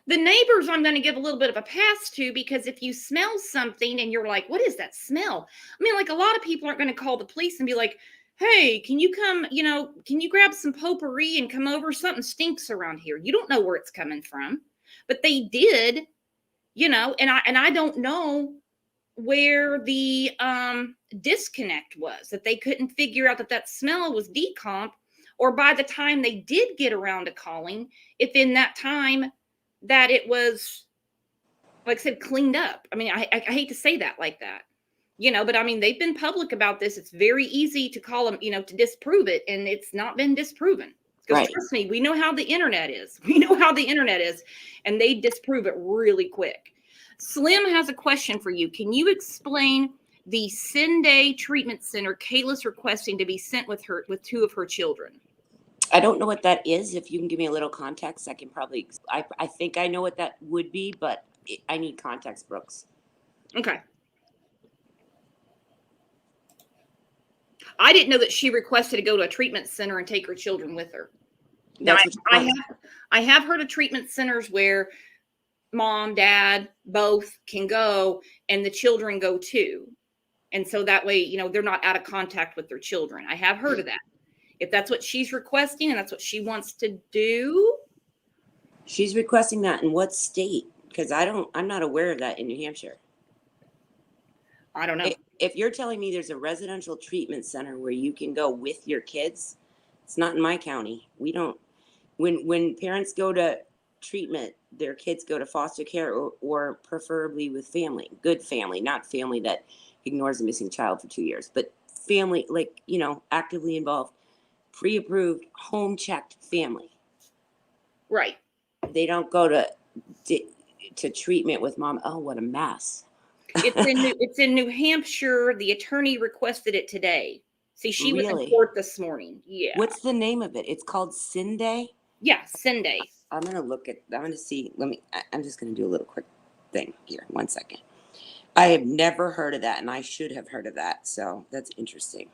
The neighbors, I'm going to give a little bit of a pass to, because if you smell something and you're like, what is that smell? Like a lot of people aren't going to call the police and be like, hey, can you come, can you grab some potpourri and come over? Something stinks around here. You don't know where it's coming from, but they did, and I don't know where the disconnect was, that they couldn't figure out that smell was decomp, or by the time they did get around to calling, if in that time that it was, like I said, cleaned up. I hate to say that like that, but they've been public about this. It's very easy to call them, to disprove it, and it's not been disproven. Because Right. trust me, we know how the internet is. We know how the internet is, and they disprove it really quick. Slim has a question for you. Can you explain the Sunday treatment center Kayla's requesting to be sent with 2 of her children? I don't know what that is. If you can give me a little context, I can probably, I think I know what that would be, but I need context, Brooks. Okay. I didn't know that she requested to go to a treatment center and take her children with her. Now, I have heard of treatment centers where mom, dad, both can go, and the children go too. And so that way, they're not out of contact with their children. I have heard of that. If that's what she's requesting and that's what she wants to do. She's requesting that in what state? Because I'm not aware of that in New Hampshire. I don't know. If you're telling me there's a residential treatment center where you can go with your kids, it's not in my county. We don't, when parents go to treatment, their kids go to foster care or preferably with family, good family, not family that ignores a missing child for 2 years, but family, like, actively involved, pre-approved, home-checked family. Right. They don't go to treatment with mom. Oh, what a mess. It's in New Hampshire. The attorney requested it today. See, she was in court this morning. Yeah. What's the name of it? It's called Sunday? Yeah, Sunday. I'm going to see. I'm just going to do a little quick thing here. 1 second. I have never heard of that, and I should have heard of that. So that's interesting.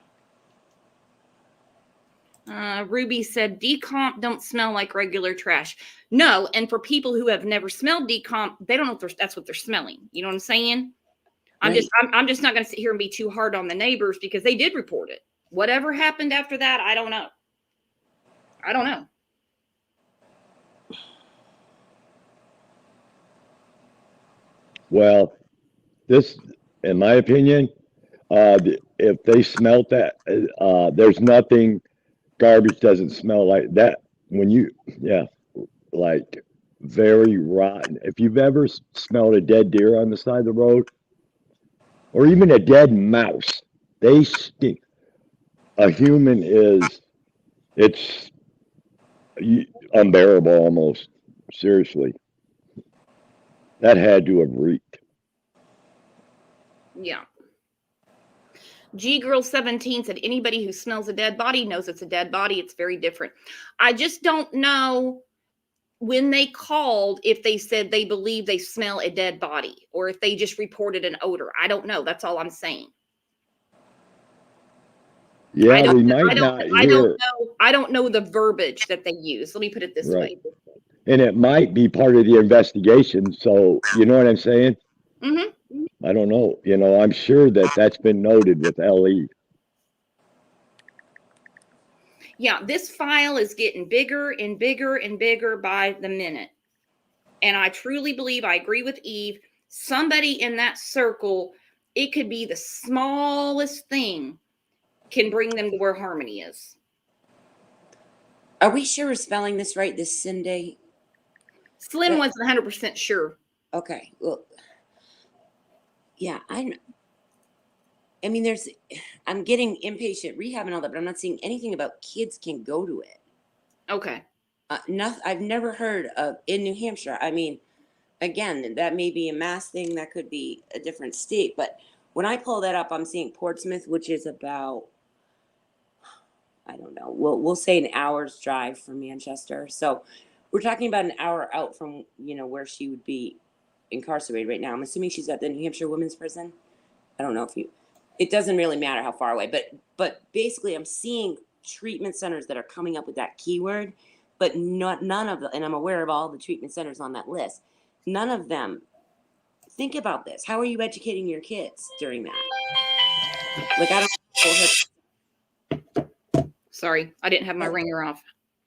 Ruby said decomp don't smell like regular trash. No, and for people who have never smelled decomp, they don't know if that's what they're smelling. You know what I'm saying? Right. I'm just not going to sit here and be too hard on the neighbors, because they did report it. Whatever happened after that, I don't know. Well, this, in my opinion, if they smelt that, there's nothing, garbage doesn't smell like that. Like very rotten. If you've ever smelled a dead deer on the side of the road, or even a dead mouse, they stink. A human it's unbearable almost. Seriously. That had to have reeked. Yeah. G Girl 17 said anybody who smells a dead body knows it's a dead body. It's very different. I just don't know when they called if they said they believe they smell a dead body or if they just reported an odor. I don't know. That's all I'm saying. Yeah, we might I not don't hear. know I don't know the verbiage that they use. Let me put it this Right. way. And it might be part of the investigation. So, you know what I'm saying? Mm-hmm. I don't know. You know, I'm sure that that's been noted with LE. Yeah, this file is getting bigger and bigger and bigger by the minute. And I truly believe, I agree with Eve, somebody in that circle, it could be the smallest thing, can bring them to where Harmony is. Are we sure we're spelling this right? This Cindy? Slim wasn't 100% sure. Okay. Well, yeah, I'm getting inpatient rehab and all that, but I'm not seeing anything about kids can go to it. Okay. I've never heard of in New Hampshire. I mean, again, that may be a Mass thing, that could be a different state, but when I pull that up, I'm seeing Portsmouth, which is about, I don't know, we'll say an hour's drive from Manchester. So we're talking about an hour out from, where she would be incarcerated right now. I'm assuming she's at the New Hampshire Women's Prison. I don't know if it doesn't really matter how far away, but basically I'm seeing treatment centers that are coming up with that keyword, but none of them, and I'm aware of all the treatment centers on that list. None of them. Think about this. How are you educating your kids during that? Like, I don't. Sorry, I didn't have my ringer off.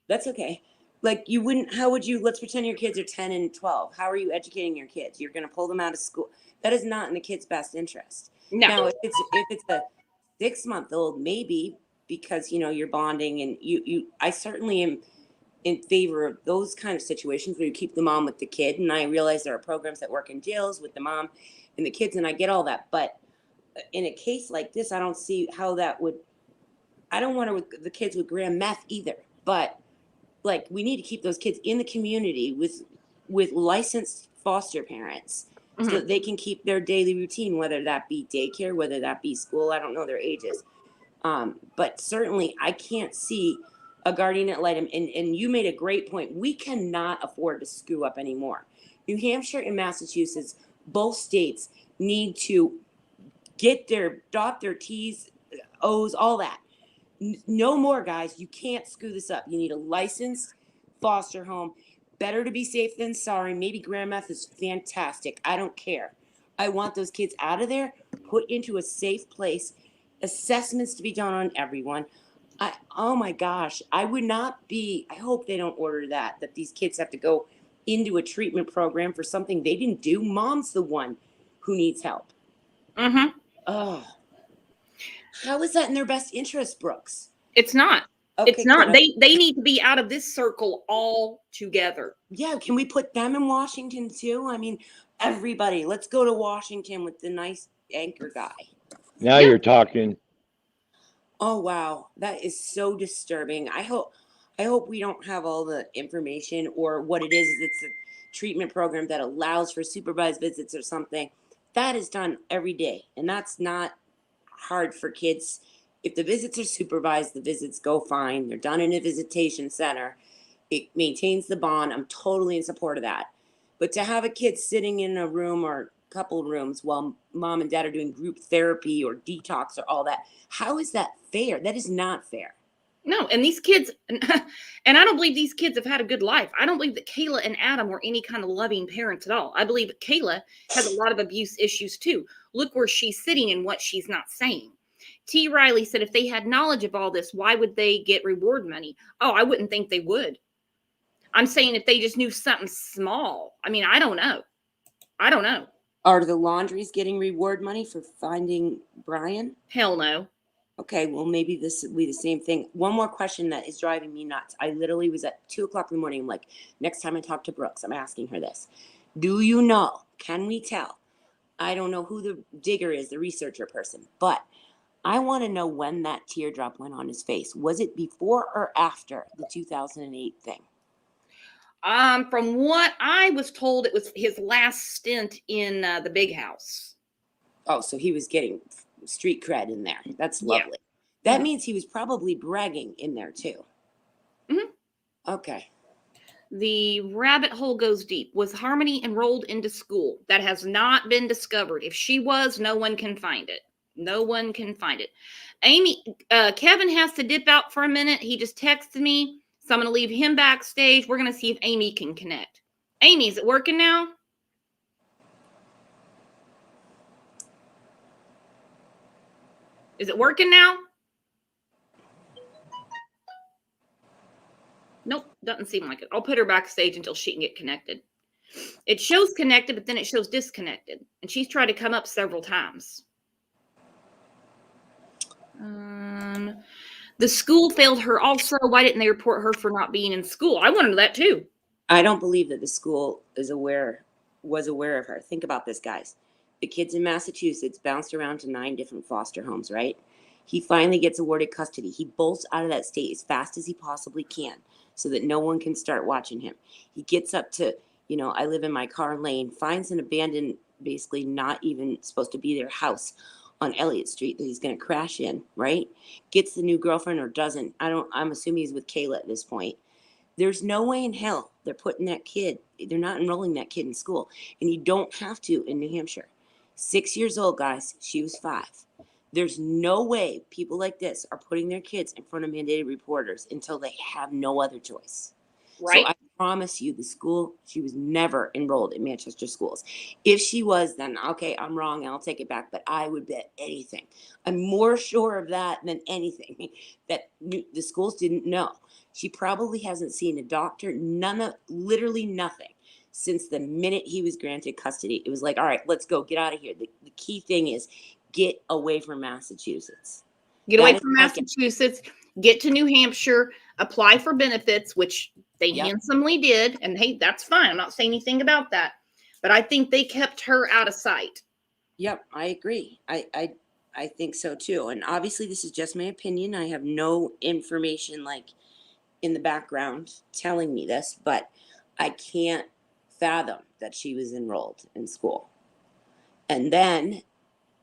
That's okay. Like, let's pretend your kids are 10 and 12. How are you educating your kids? You're going to pull them out of school. That is not in the kid's best interest. No. Now, if it's a 6-month-old, maybe, because, you're bonding, and I certainly am in favor of those kind of situations where you keep the mom with the kid. And I realize there are programs that work in jails with the mom and the kids, and I get all that. But in a case like this, I don't see how that would. I don't want the kids with gram meth either. But like, we need to keep those kids in the community with licensed foster parents, so that they can keep their daily routine, whether that be daycare, whether that be school. I don't know their ages. But certainly I can't see a guardian ad litem, and you made a great point. We cannot afford to screw up anymore. New Hampshire and Massachusetts, both states, need to dot their T's, O's, all that. No more, guys. You can't screw this up. You need a licensed foster home. Better to be safe than sorry. Maybe gram meth is fantastic. I don't care. I want those kids out of there, put into a safe place, assessments to be done on everyone. Oh my gosh, I hope they don't order that these kids have to go into a treatment program for something they didn't do. Mom's the one who needs help. Mm-hmm. Oh, how is that in their best interest, Brooks? It's not. Okay, it's not. They need to be out of this circle all together. Yeah, can we put them in Washington too? I mean, everybody, let's go to Washington with the nice anchor guy. Now you're talking. Oh wow, that is so disturbing. I hope we don't have all the information, or what it is it's a treatment program that allows for supervised visits or something. That is done every day, and that's not hard for kids. If the visits are supervised, the visits go fine. They're done in a visitation center. It maintains the bond. I'm totally in support of that. But to have a kid sitting in a room or couple rooms while mom and dad are doing group therapy or detox or all that, how is that fair? That is not fair. No, and these kids, and I don't believe these kids have had a good life. I don't believe that Kayla and Adam were any kind of loving parents at all. I believe that Kayla has a lot of abuse issues too. Look where she's sitting and what she's not saying. T. Riley said if they had knowledge of all this, why would they get reward money? Oh, I wouldn't think they would. I'm saying if they just knew something small. I mean, I don't know. Are the laundries getting reward money for finding Brian? Hell no. Okay, well, maybe this will be the same thing. One more question that is driving me nuts. I literally was at 2:00 in the morning. I'm like, next time I talk to Brooks, I'm asking her this. Do you know, can we tell? I don't know who the digger is, the researcher person, but I want to know when that teardrop went on his face. Was it before or after the 2008 thing? From what I was told, it was his last stint in the big house. Oh, so he was getting street cred in there. That's lovely. Yeah. That means he was probably bragging in there too. Mm-hmm. Okay. The rabbit hole goes deep. Was Harmony enrolled into school? That has not been discovered. If she was, no one can find it. No one can find it. Amy, Kevin has to dip out for a minute. He just texted me, so I'm going to leave him backstage. We're going to see if Amy can connect. Amy, is it working now? Is it working now? Nope, doesn't seem like it. I'll put her backstage until she can get connected. It shows connected, but then it shows disconnected. And she's tried to come up several times. The school failed her also. Why didn't they report her for not being in school? I want to know that too. I don't believe that the school was aware of her. Think about this, guys. The kids in Massachusetts bounced around to 9 different foster homes, right? He finally gets awarded custody. He bolts out of that state as fast as he possibly can so that no one can start watching him. He gets up to, I live in my car lane, finds an abandoned, basically not even supposed to be their house on Elliott Street that he's going to crash in, right? Gets the new girlfriend or doesn't. I'm assuming he's with Kayla at this point. There's no way in hell they're putting that kid, they're not enrolling that kid in school. And you don't have to in New Hampshire. 6 years old, guys. She was 5. There's no way people like this are putting their kids in front of mandated reporters until they have no other choice. Right. So I promise you, the school, she was never enrolled in Manchester schools. If she was, then okay, I'm wrong and I'll take it back. But I would bet anything. I'm more sure of that than anything that the schools didn't know. She probably hasn't seen a doctor, literally nothing, since the minute he was granted custody. It was like, all right, let's go, get out of here. The key thing is get away from Massachusetts. Get away from Massachusetts, get to New Hampshire, apply for benefits, which they handsomely did. And hey, that's fine. I'm not saying anything about that. But I think they kept her out of sight. Yep, I agree. I think so too. And obviously this is just my opinion. I have no information like in the background telling me this, but I can't fathom that she was enrolled in school. And then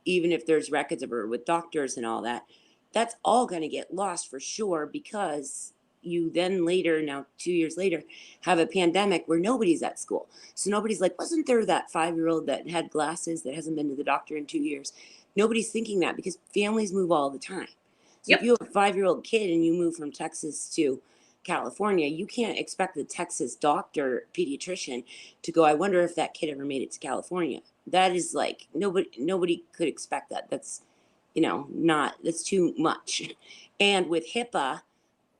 even if there's records of her with doctors and all that, that's all going to get lost for sure, because you then later, now 2 years later, have a pandemic where nobody's at school. So nobody's like, wasn't there that 5-year-old that had glasses that hasn't been to the doctor in 2 years? Nobody's thinking that because families move all the time. So if you have a 5-year-old kid and you move from Texas to California, you can't expect the Texas doctor, pediatrician to go, I wonder if that kid ever made it to California. That is like, nobody could expect that. That's, that's too much. And with HIPAA,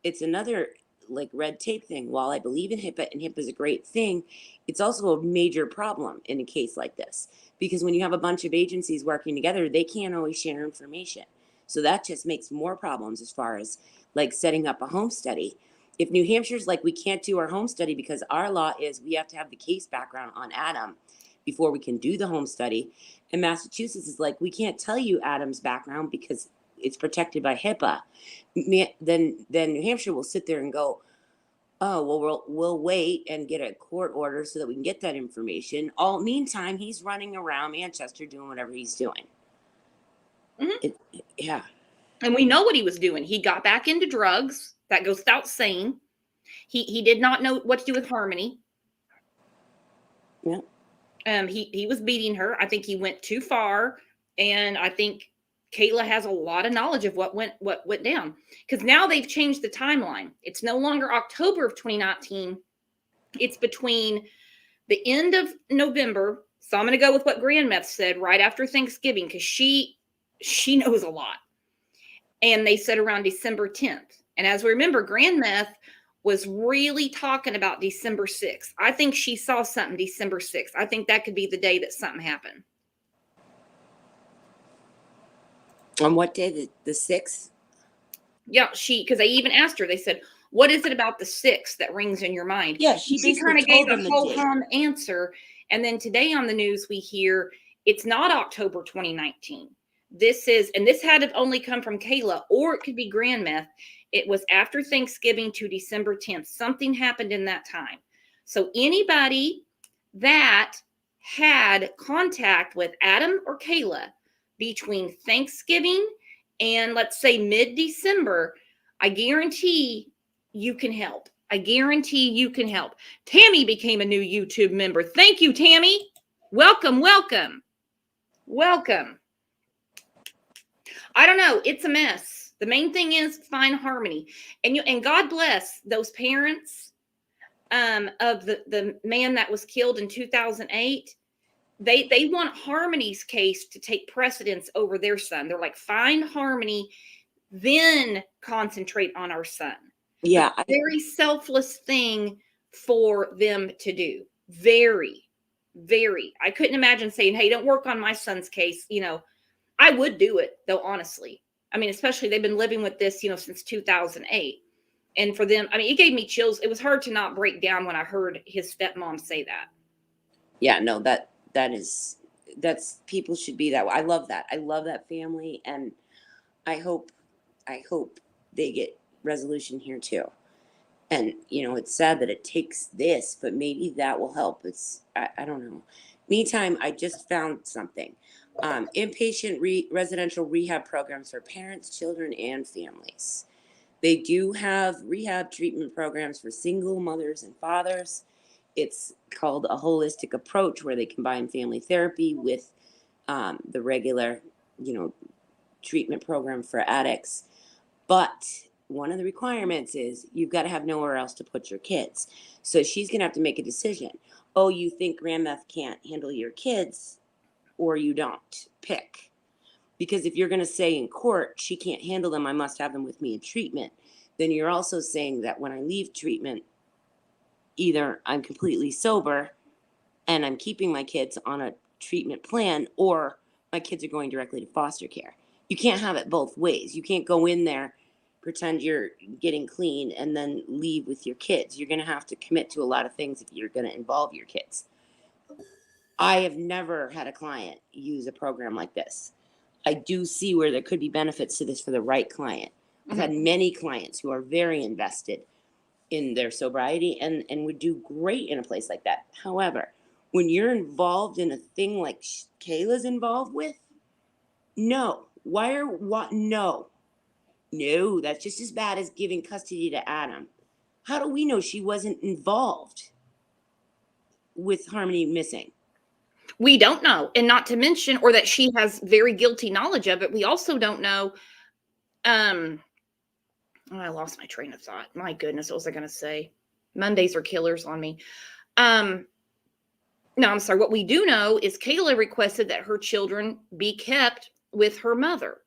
it's another like red tape thing. While I believe in HIPAA and HIPAA is a great thing, it's also a major problem in a case like this, because when you have a bunch of agencies working together, they can't always share information. So that just makes more problems as far as like setting up a home study. If New Hampshire's like, we can't do our home study because our law is we have to have the case background on Adam before we can do the home study. And Massachusetts is like, we can't tell you Adam's background because it's protected by HIPAA. Then New Hampshire will sit there and go, oh, well, we'll wait and get a court order so that we can get that information. Meantime, he's running around Manchester doing whatever he's doing. Mm-hmm. Yeah. And we know what he was doing. He got back into drugs. That goes without saying. He did not know what to do with Harmony. Yeah. He was beating her. I think he went too far. And I think Kayla has a lot of knowledge of what went down. Because now they've changed the timeline. It's no longer October of 2019. It's between the end of November. So I'm going to go with what Grandmeth said right after Thanksgiving, because she knows a lot. And they said around December 10th. And as we remember, Grandmeth was really talking about December 6th. I think she saw something December 6th. I think that could be the day that something happened. On what day? The 6th? Yeah, because they even asked her, they said, what is it about the 6th that rings in your mind? Yeah, she kind of gave a whole answer. And then today on the news, we hear it's not October 2019. This had to only come from Kayla, or it could be Grandmeth. It was after Thanksgiving to December 10th. Something happened in that time. So anybody that had contact with Adam or Kayla between Thanksgiving and let's say mid-December, I guarantee you can help. I guarantee you can help. Tammy became a new YouTube member. Thank you, Tammy. Welcome, welcome, welcome. I don't know. It's a mess. The main thing is find harmony. And God bless those parents of the man that was killed in 2008. They want Harmony's case to take precedence over their son. They're like, find Harmony, then concentrate on our son. Yeah. Very selfless thing for them to do. Very, very. I couldn't imagine saying, hey, don't work on my son's case. You know, I would do it though, honestly. I mean, especially they've been living with this, you know, since 2008. And for them, I mean, it gave me chills. It was hard to not break down when I heard his stepmom say that. Yeah, no, that's people should be that way. I love that. I love that family, and I hope they get resolution here too. And you know, it's sad that it takes this, but maybe that will help. I don't know. Meantime, I just found something. Inpatient residential rehab programs for parents, children, and families. They do have rehab treatment programs for single mothers and fathers. It's called a holistic approach, where they combine family therapy with the regular, you know, treatment program for addicts. But one of the requirements is you've got to have nowhere else to put your kids. So she's going to have to make a decision. Oh, you think grandmeth can't handle your kids, or you don't? Pick. Because if you're going to say in court, she can't handle them, I must have them with me in treatment, then you're also saying that when I leave treatment, either I'm completely sober and I'm keeping my kids on a treatment plan, or my kids are going directly to foster care. You can't have it both ways. You can't go in there, pretend you're getting clean, and then leave with your kids. You're going to have to commit to a lot of things if you're going to involve your kids. I have never had a client use a program like this. I do see where there could be benefits to this for the right client. I've had many clients who are very invested in their sobriety and would do great in a place like that. However, when you're involved in a thing like Kayla's involved with, no. No, that's just as bad as giving custody to Adam. How do we know she wasn't involved with Harmony missing? We don't know. And not to mention, or that she has very guilty knowledge of it. We also don't know. I lost my train of thought. My goodness, what was I going to say? Mondays are killers on me. No, I'm sorry. What we do know is Kayla requested that her children be kept with her mother.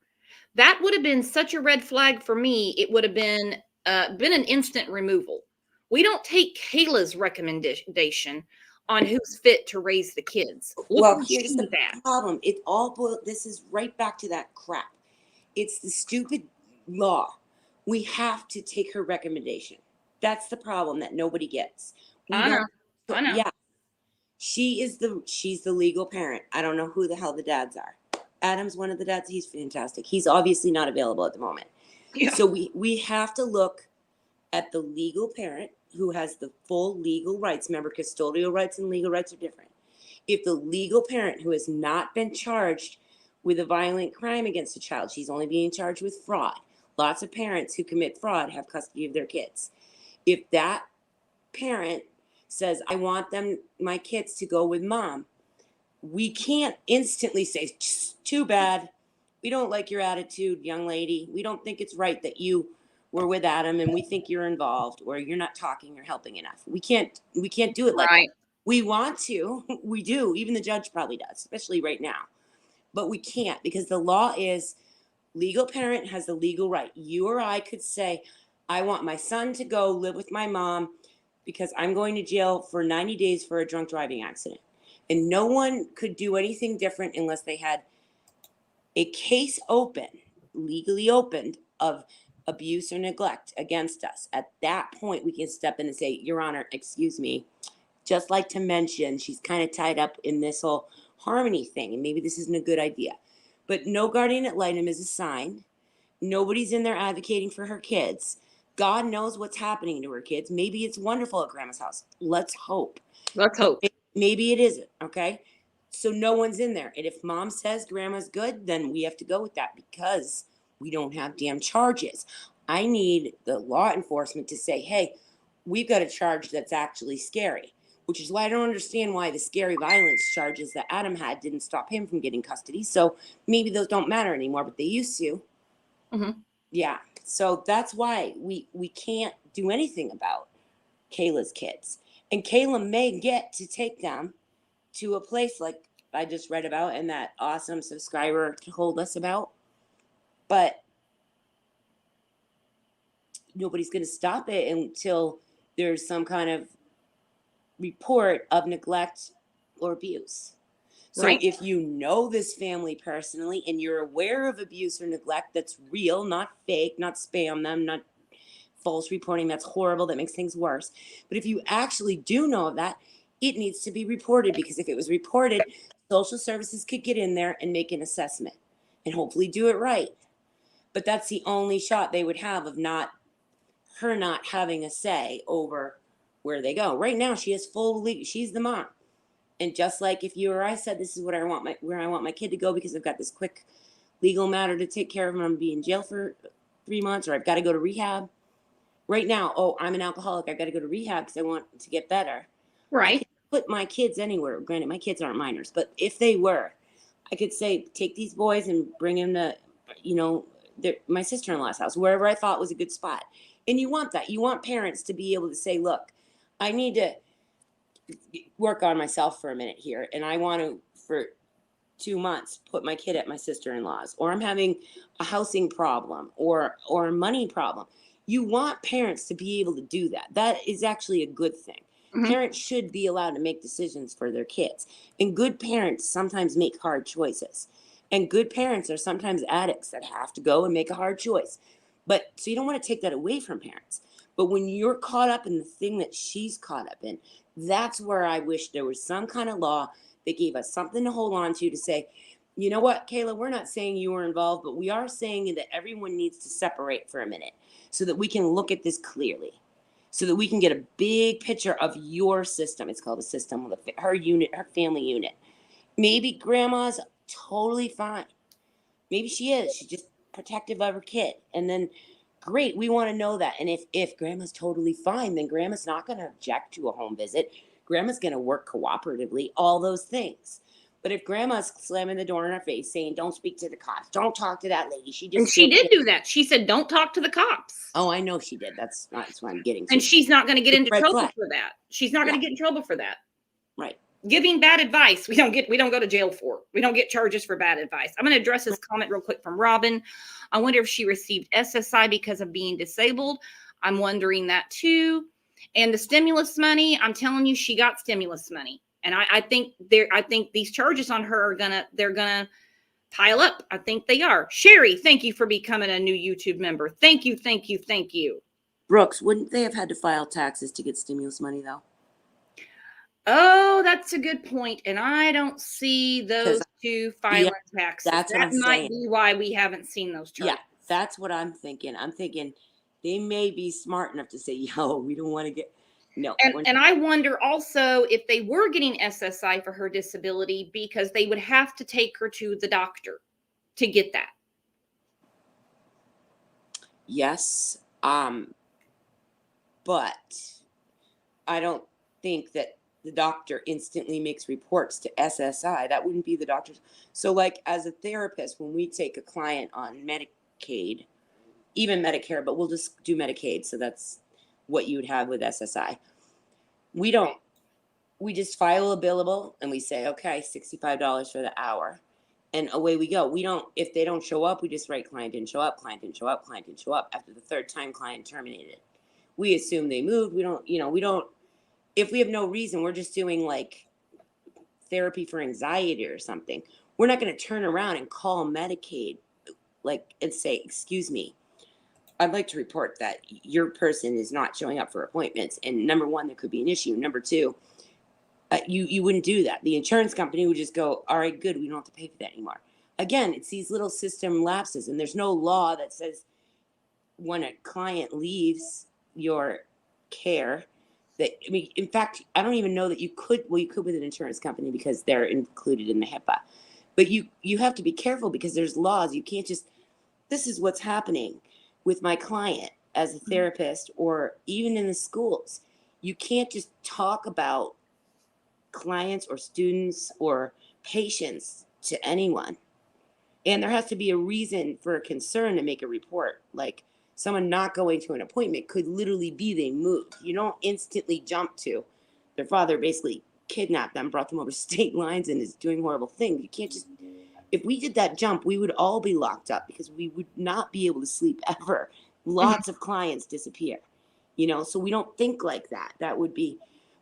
That would have been such a red flag for me. It would have been an instant removal. We don't take Kayla's recommendation on who's fit to raise the kids. Well, here's the problem. This is right back to that crap. It's the stupid law. We have to take her recommendation. That's the problem that nobody gets. I know. Yeah. She's the legal parent. I don't know who the hell the dads are. Adam's one of the dads. He's fantastic. He's obviously not available at the moment. Yeah. So we have to look at the legal parent who has the full legal rights. Remember, custodial rights and legal rights are different. If the legal parent who has not been charged with a violent crime against a child, she's only being charged with fraud. Lots of parents who commit fraud have custody of their kids. If that parent says, I want my kids to go with mom, we can't instantly say, too bad. We don't like your attitude, young lady. We don't think it's right that you were with Adam, and we think you're involved, or you're not talking or helping enough. We can't do it like that. We want to. We do. Even the judge probably does, especially right now. But we can't, because the law is legal parent has the legal right. You or I could say, I want my son to go live with my mom because I'm going to jail for 90 days for a drunk driving accident. And no one could do anything different unless they had a case open, legally opened, of abuse or neglect against us. At that point, we can step in and say, Your Honor, excuse me, just like to mention, she's kind of tied up in this whole Harmony thing, and maybe this isn't a good idea. But no guardian ad litem is assigned. Nobody's in there advocating for her kids. God knows what's happening to her kids. Maybe it's wonderful at grandma's house. Let's hope. Let's hope. Maybe it isn't, okay? So no one's in there. And if mom says grandma's good, then we have to go with that because we don't have damn charges. I need the law enforcement to say, hey, we've got a charge that's actually scary. which is why I don't understand why the scary violence charges that Adam had didn't stop him from getting custody. So maybe those don't matter anymore, but they used to. Mm-hmm. Yeah. So that's why we can't do anything about Kayla's kids. And Kayla may get to take them to a place like I just read about and that awesome subscriber told us about. But nobody's going to stop it until there's some kind of report of neglect or abuse. So Right. if you know this family personally and you're aware of abuse or neglect that's real, not fake, not spam them, not false reporting, that's horrible, that makes things worse. But if you actually do know of that, it needs to be reported, because if it was reported, social services could get in there and make an assessment and hopefully do it right. But that's the only shot they would have of her not having a say over where they go. Right now, she has full legal, she's the mom. And just like if you or I said, this is where I want my kid to go because I've got this quick legal matter to take care of, and I'm gonna be in jail for 3 months, or I've got to go to rehab. Right now, oh, I'm an alcoholic, I've got to go to rehab because I want to get better. Right. I could put my kids anywhere. Granted, my kids aren't minors, but if they were, I could say, take these boys and bring them to, my sister-in-law's house, wherever I thought was a good spot. And you want that. You want parents to be able to say, look, I need to work on myself for a minute here, and I want to, for 2 months, put my kid at my sister-in-law's, or I'm having a housing problem or a money problem. You want parents to be able to do that. That is actually a good thing. Mhm. Parents should be allowed to make decisions for their kids. And good parents sometimes make hard choices. And good parents are sometimes addicts that have to go and make a hard choice. But so you don't want to take that away from parents. But when you're caught up in the thing that she's caught up in, that's where I wish there was some kind of law that gave us something to hold on to say, you know what, Kayla, we're not saying you were involved, but we are saying that everyone needs to separate for a minute so that we can look at this clearly, so that we can get a big picture of your system. It's called a system, her unit, her family unit. Maybe grandma's totally fine. Maybe she is. She's just protective of her kid. And then, great, we want to know that. And if grandma's totally fine, then grandma's not going to object to a home visit. Grandma's going to work cooperatively, all those things. But if grandma's slamming the door in her face saying, don't speak to the cops, don't talk to that lady. And she did do that. She said, don't talk to the cops. Oh, I know she did. That's what I'm getting to. And she's not going to get into Red trouble flag. for that. She's not going to get in trouble for that. Right. Giving bad advice, we don't go to jail for. We don't get charges for bad advice. I'm going to address this comment real quick from Robin. I wonder if she received SSI because of being disabled. I'm wondering that too. And the stimulus money, I'm telling you, she got stimulus money. And I think these charges on her they're gonna pile up. I think they are. Sherry, thank you for becoming a new YouTube member. Thank you, thank you, thank you. Brooks, wouldn't they have had to file taxes to get stimulus money though? Oh, that's a good point. And I don't see those two filing taxes. That's what that I'm might saying. be why we haven't seen those charges. Yeah, that's what I'm thinking. I'm thinking they may be smart enough to say, yo, we don't want to get, no. And I wonder also if they were getting SSI for her disability, because they would have to take her to the doctor to get that. Yes. But I don't think that the doctor instantly makes reports to SSI. That wouldn't be the doctor's. So like as a therapist, when we take a client on Medicaid, even Medicare, but we'll just do Medicaid. So that's what you would have with SSI. We just file a billable and we say, okay, $65 for the hour. And away we go. If they don't show up, we just write client didn't show up, client didn't show up, client didn't show up. After the third time, client terminated. We assume they moved. If we have no reason, we're just doing like therapy for anxiety or something. We're not going to turn around and call Medicaid and say, excuse me, I'd like to report that your person is not showing up for appointments. And number one, there could be an issue. Number two, you wouldn't do that. The insurance company would just go, all right, good. We don't have to pay for that anymore. Again, it's these little system lapses, and there's no law that says when a client leaves your care in fact, I don't even know that you could with an insurance company because they're included in the HIPAA. But you have to be careful because there's laws. You can't just, this is what's happening with my client as a therapist or even in the schools. You can't just talk about clients or students or patients to anyone. And there has to be a reason for a concern to make a report. Like someone not going to an appointment could literally be they moved. You don't instantly jump to their father basically kidnapped them, brought them over state lines, and is doing horrible things. You can't just, if we did that jump, we would all be locked up because we would not be able to sleep ever. Lots of clients disappear, you know, so we don't think like that. That would be,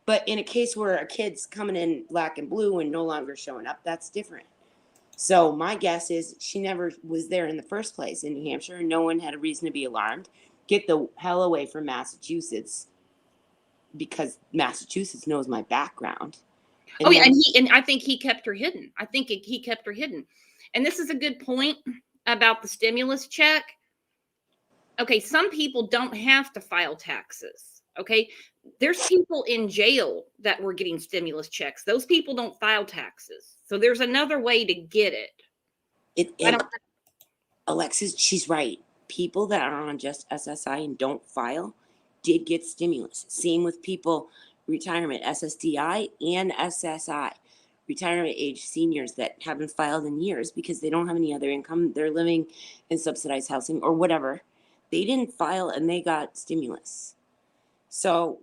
but in a case where a kid's coming in black and blue and no longer showing up, that's different. So my guess is she never was there in the first place in New Hampshire. No one had a reason to be alarmed. Get the hell away from Massachusetts, because Massachusetts knows my background. Oh yeah, and I think he kept her hidden. I think he kept her hidden. And this is a good point about the stimulus check. Okay, some people don't have to file taxes. Okay, there's people in jail that were getting stimulus checks. Those people don't file taxes. So there's another way to get it. Alexis, she's right. People that are on just SSI and don't file did get stimulus. Same with people, retirement, SSDI and SSI. Retirement age seniors that haven't filed in years because they don't have any other income. They're living in subsidized housing or whatever. They didn't file and they got stimulus. So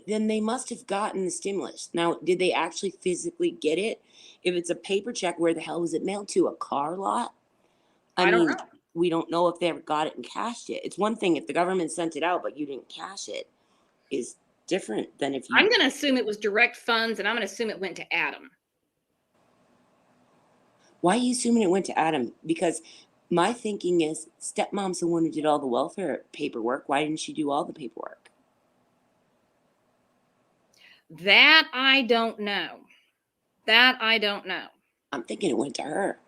then they must have gotten the stimulus. Now, did they actually physically get it? If it's a paper check, where the hell was it mailed to? A car lot? I mean, don't know. We don't know if they ever got it and cashed it. It's one thing if the government sent it out, but you didn't cash it, is different than if you... I'm going to assume it was direct funds, and I'm going to assume it went to Adam. Why are you assuming it went to Adam? Because my thinking is stepmom's the one who did all the welfare paperwork. Why didn't she do all the paperwork? That I don't know. I'm thinking it went to her.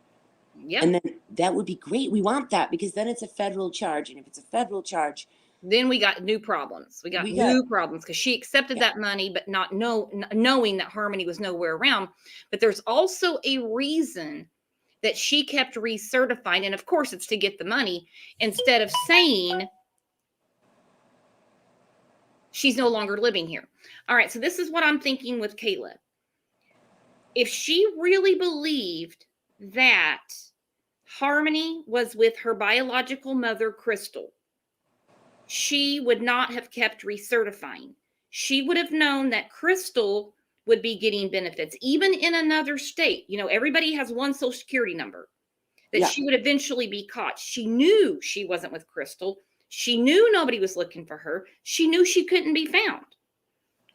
Yeah. And then that would be great. We want that because then it's a federal charge. And if it's a federal charge, then we got new problems. We got new problems because she accepted that money, but not knowing that Harmony was nowhere around. But there's also a reason that she kept recertifying. And of course, it's to get the money instead of saying she's no longer living here. All right. So this is what I'm thinking with Kayla. If she really believed that Harmony was with her biological mother, Crystal, she would not have kept recertifying. She would have known that Crystal would be getting benefits, even in another state. You know, everybody has one social security number, that she would eventually be caught. She knew she wasn't with Crystal. She knew nobody was looking for her. She knew she couldn't be found.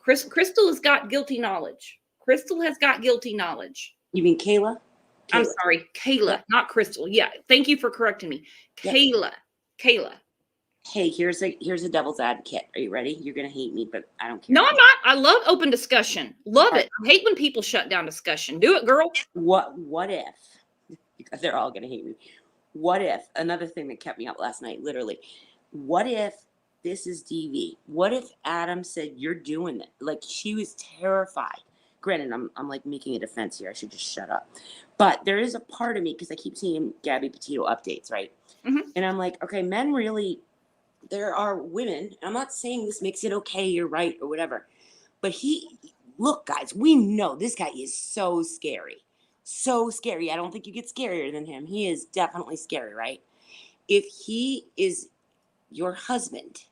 Crystal has got guilty knowledge. Crystal has got guilty knowledge. You mean Kayla? I'm sorry, Kayla, not Crystal. Yeah, thank you for correcting me. Kayla. Hey, here's a devil's advocate. Are you ready? You're gonna hate me, but I don't care. No, I'm not. I love open discussion. Love it. I hate when people shut down discussion. Do it, girl. What if? Because they're all gonna hate me. What if? Another thing that kept me up last night, literally. What if this is DV? What if Adam said you're doing it? Like she was terrified. Granted, I'm like making a defense here. I should just shut up. But there is a part of me, because I keep seeing Gabby Petito updates, right? Mm-hmm. And I'm like, okay, men really, there are women. I'm not saying this makes it okay, you're right, or whatever. But look, guys, we know this guy is so scary. So scary. I don't think you get scarier than him. He is definitely scary, right? If he is your husband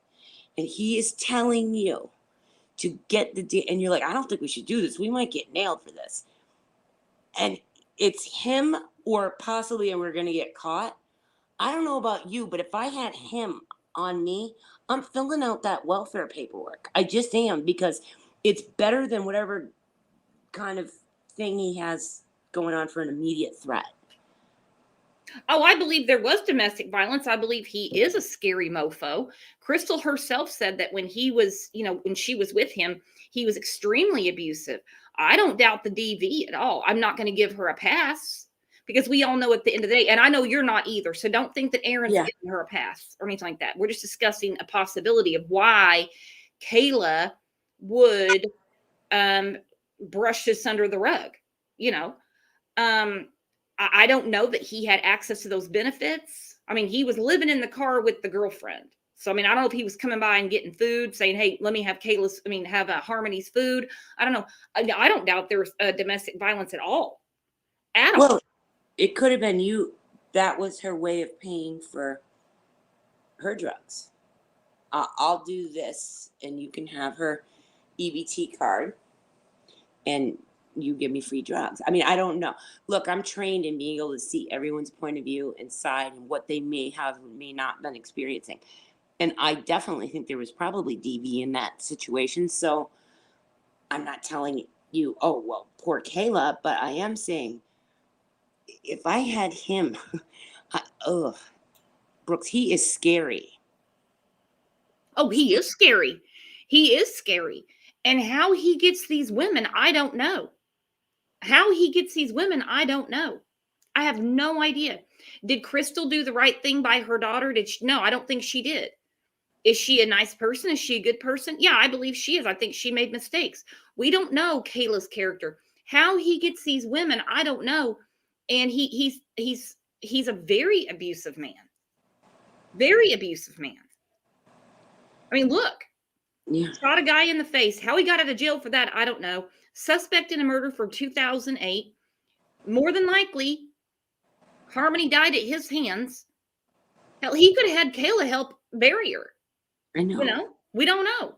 and he is telling you to get and you're like, I don't think we should do this. We might get nailed for this. And it's him or possibly, and we're going to get caught. I don't know about you, but if I had him on me, I'm filling out that welfare paperwork. I just am, because it's better than whatever kind of thing he has going on for an immediate threat. Oh, I believe there was domestic violence. I believe he is a scary mofo. Crystal herself said that when he was, when she was with him, he was extremely abusive. I don't doubt the DV at all. I'm not going to give her a pass, because we all know at the end of the day, and I know you're not either. So don't think that Aaron's giving her a pass or anything like that. We're just discussing a possibility of why Kayla would brush this under the rug. I don't know that he had access to those benefits. I mean, he was living in the car with the girlfriend. So, I mean, I don't know if he was coming by and getting food, saying, hey, let me have Harmony's food. I don't know. I don't doubt there was domestic violence at all. At all. Well, it could have been that was her way of paying for her drugs. I'll do this and you can have her EBT card and you give me free drugs. I mean, I don't know. Look, I'm trained in being able to see everyone's point of view and side and what they may have or may not been experiencing. And I definitely think there was probably DV in that situation. So I'm not telling you, oh, well, poor Kayla, but I am saying if I had him, Brooks, he is scary. Oh, he is scary. He is scary. And how he gets these women, I don't know. How he gets these women, I don't know. I have no idea. Did Crystal do the right thing by her daughter? No, I don't think she did. Is she a nice person? Is she a good person? Yeah, I believe she is. I think she made mistakes. We don't know Kayla's character. How he gets these women, I don't know. And he's a very abusive man. Very abusive man. I mean, look. Yeah. Shot a guy in the face. How he got out of jail for that, I don't know. Suspect in a murder from 2008. More than likely, Harmony died at his hands. Hell, he could have had Kayla help bury her. I know. You know, we don't know.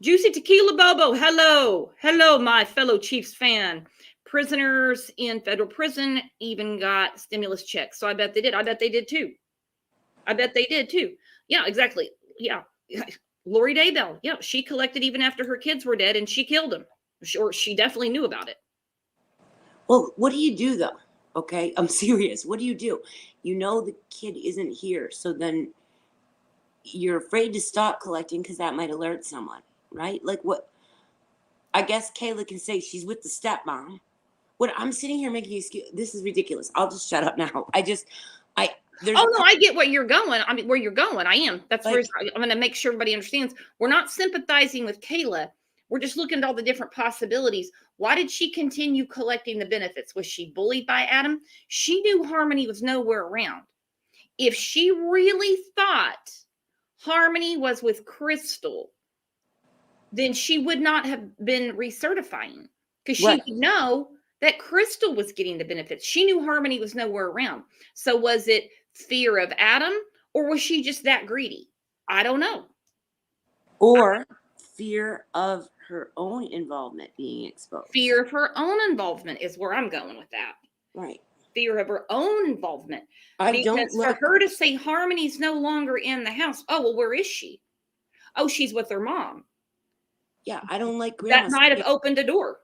Juicy Tequila Bobo, hello. Hello, my fellow Chiefs fan. Prisoners in federal prison even got stimulus checks. So I bet they did. I bet they did too. Yeah, exactly. Yeah. Lori Daybell. Yeah, she collected even after her kids were dead and she killed them. Or she definitely knew about it. Well, what do you do though? Okay, I'm serious. What do? You know the kid isn't here. So then you're afraid to stop collecting because that might alert someone, right? Like what? I guess Kayla can say she's with the stepmom. What I'm sitting here making excuse. This is ridiculous. I'll just shut up now. I get where you're going. I mean, where you're going. I am. That's where I'm going to make sure everybody understands. We're not sympathizing with Kayla. We're just looking at all the different possibilities. Why did she continue collecting the benefits? Was she bullied by Adam? She knew Harmony was nowhere around. If she really thought Harmony was with Crystal, then she would not have been recertifying because she would know that Crystal was getting the benefits. She knew Harmony was nowhere around. So was it fear of Adam or was she just that greedy? I don't know. Or fear of her own involvement being exposed. Fear of her own involvement is where I'm going with that. Right. Fear of her own involvement. For her to say Harmony's no longer in the house. Oh, well, where is she? Oh, she's with her mom. Yeah, I don't like Grandma. That might have opened a door.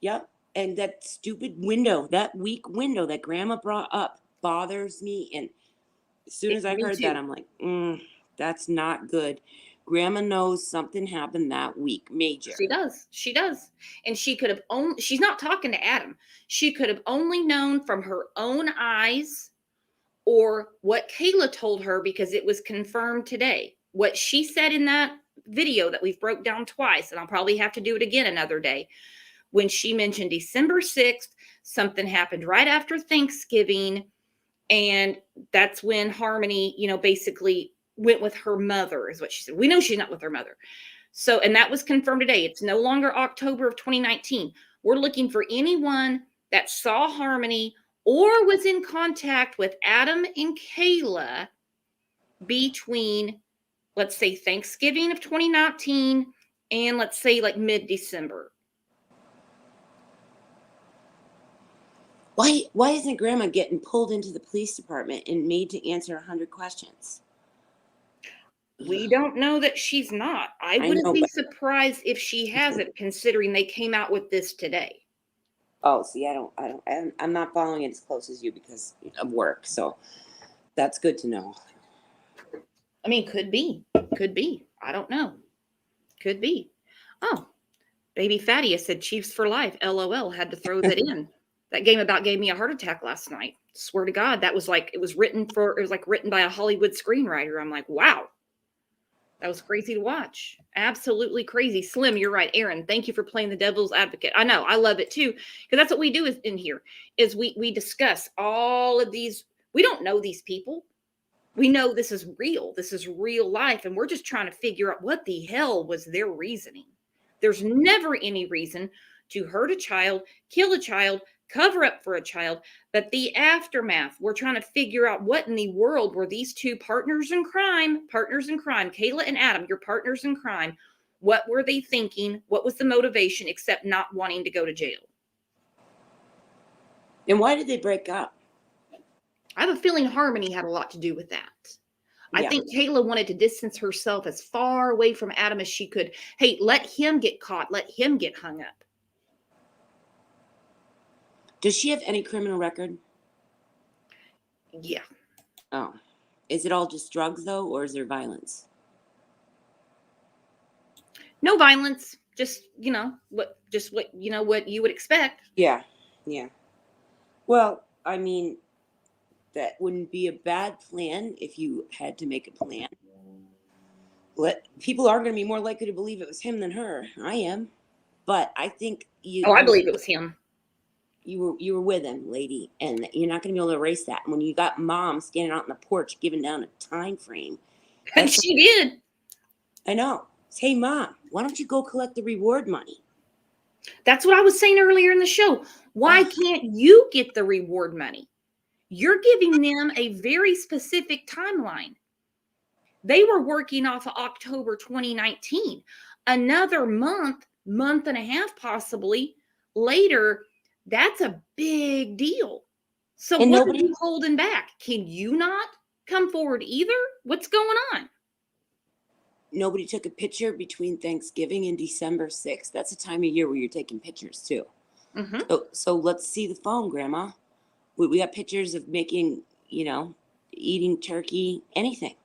Yep. And that stupid window, that weak window that Grandma brought up bothers me. And as soon as I heard that, I'm like, that's not good. Grandma knows something happened that week, major. She does. And she could have she's not talking to Adam. She could have only known from her own eyes or what Kayla told her because it was confirmed today. What she said in that video that we've broke down twice, and I'll probably have to do it again another day, when she mentioned December 6th, something happened right after Thanksgiving. And that's when Harmony, basically went with her mother is what she said. We know she's not with her mother. So, and that was confirmed today. It's no longer October of 2019. We're looking for anyone that saw Harmony or was in contact with Adam and Kayla between, let's say, Thanksgiving of 2019 and let's say like mid-December. Why isn't Grandma getting pulled into the police department and made to answer 100 questions? We don't know that she's not. I wouldn't be surprised if she hasn't, considering they came out with this today. Oh, see, I'm not following it as close as you because of work. So that's good to know. I mean, could be. I don't know. Could be. Oh, Baby Fatty said Chiefs for life. LOL. Had to throw that in. That game about gave me a heart attack last night. Swear to God, that was like, it was written by a Hollywood screenwriter. I'm like, wow. That was crazy to watch. Absolutely crazy. Slim, you're right. Aaron, thank you for playing the devil's advocate. I know. I love it too. Because that's what we do in here is we discuss all of these. We don't know these people. We know this is real. This is real life. And we're just trying to figure out what the hell was their reasoning. There's never any reason to hurt a child, kill a child, cover up for a child. But the aftermath, we're trying to figure out what in the world were these two partners in crime, Kayla and Adam, your partners in crime. What were they thinking? What was the motivation except not wanting to go to jail? And why did they break up? I have a feeling Harmony had a lot to do with that. I Yeah. think Kayla wanted to distance herself as far away from Adam as she could. Hey, let him get caught. Let him get hung up. Does she have any criminal record? Yeah. Oh. Is it all just drugs, though, or is there violence? No violence. Just, what you would expect. Yeah. Yeah. Well, I mean, that wouldn't be a bad plan if you had to make a plan. People are going to be more likely to believe it was him than her. I am. But I think I believe it was him. You were with him, lady, and you're not going to be able to erase that. And when you got mom standing out on the porch giving down a time frame. And she did. I know. Hey, Mom, why don't you go collect the reward money? That's what I was saying earlier in the show. Why can't you get the reward money? You're giving them a very specific timeline. They were working off of October 2019. Another month and a half possibly later, that's a big deal. So And what are you holding back? Can you not come forward either? What's going on? Nobody took a picture between Thanksgiving and December 6th. That's a time of year where you're taking pictures too. Mm-hmm. So let's see the phone, Grandma. We got pictures of making, eating turkey, anything.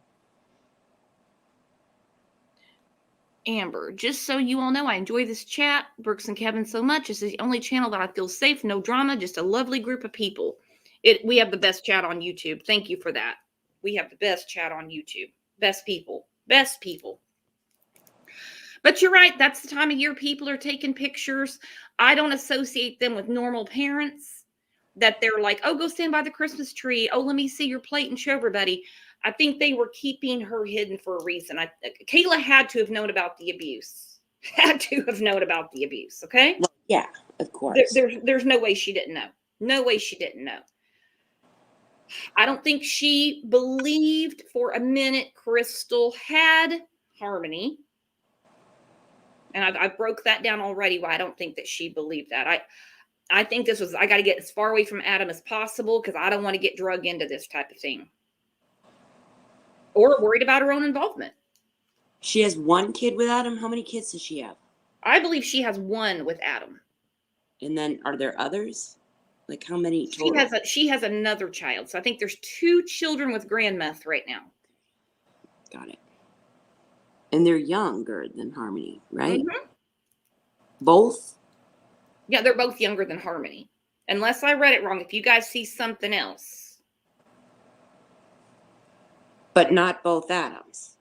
Amber, just so you all know, I enjoy this chat. Brooks and Kevin so much. This is the only channel that I feel safe, no drama, just a lovely group of people. We have the best chat on YouTube. Thank you for that. We have the best chat on YouTube. Best people. Best people. But you're right. That's the time of year people are taking pictures. I don't associate them with normal parents that they're like, oh, go stand by the Christmas tree. Oh, let me see your plate and show everybody. I think they were keeping her hidden for a reason. Kayla had to have known about the abuse. Okay? Well, yeah, of course. There's no way she didn't know. No way she didn't know. I don't think she believed for a minute Crystal had Harmony. And I broke that down already, why I don't think that she believed that. I think this was, I got to get as far away from Adam as possible because I don't want to get drugged into this type of thing. Or worried about her own involvement. She has one kid with Adam. How many kids does she have? I believe she has one with Adam. And then are there others? Like how many total? She has another child. So I think there's 2 children with grandmeth right now. Got it. And they're younger than Harmony, right? Mm-hmm. Both? Yeah, they're both younger than Harmony. Unless I read it wrong. If you guys see something else. But not both Adams.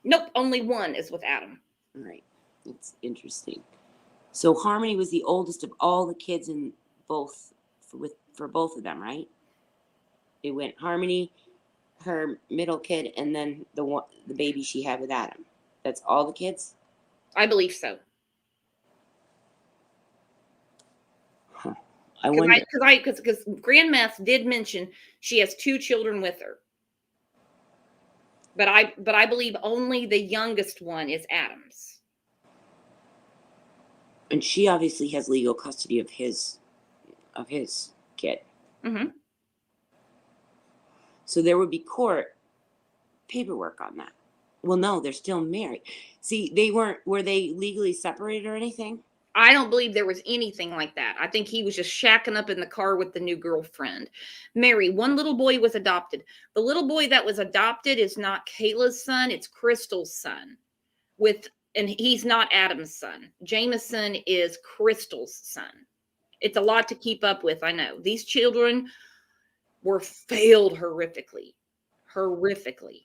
Nope, only one is with Adam. All right. That's interesting. So Harmony was the oldest of all the kids in both for both of them, right? It went Harmony, her middle kid, and then the baby she had with Adam. That's all the kids? I believe so. Huh. I wonder. Because grandmeth did mention she has 2 children with her. But I believe only the youngest one is Adam's. And she obviously has legal custody of his kid. Mm-hmm. So there would be court paperwork on that. Well, no, they're still married. See, were they legally separated or anything? I don't believe there was anything like that. I think he was just shacking up in the car with the new girlfriend. Mary, one little boy was adopted. The little boy that was adopted is not Kayla's son. It's Crystal's son. And he's not Adam's son. Jameson is Crystal's son. It's a lot to keep up with, I know. These children were failed horrifically. Horrifically.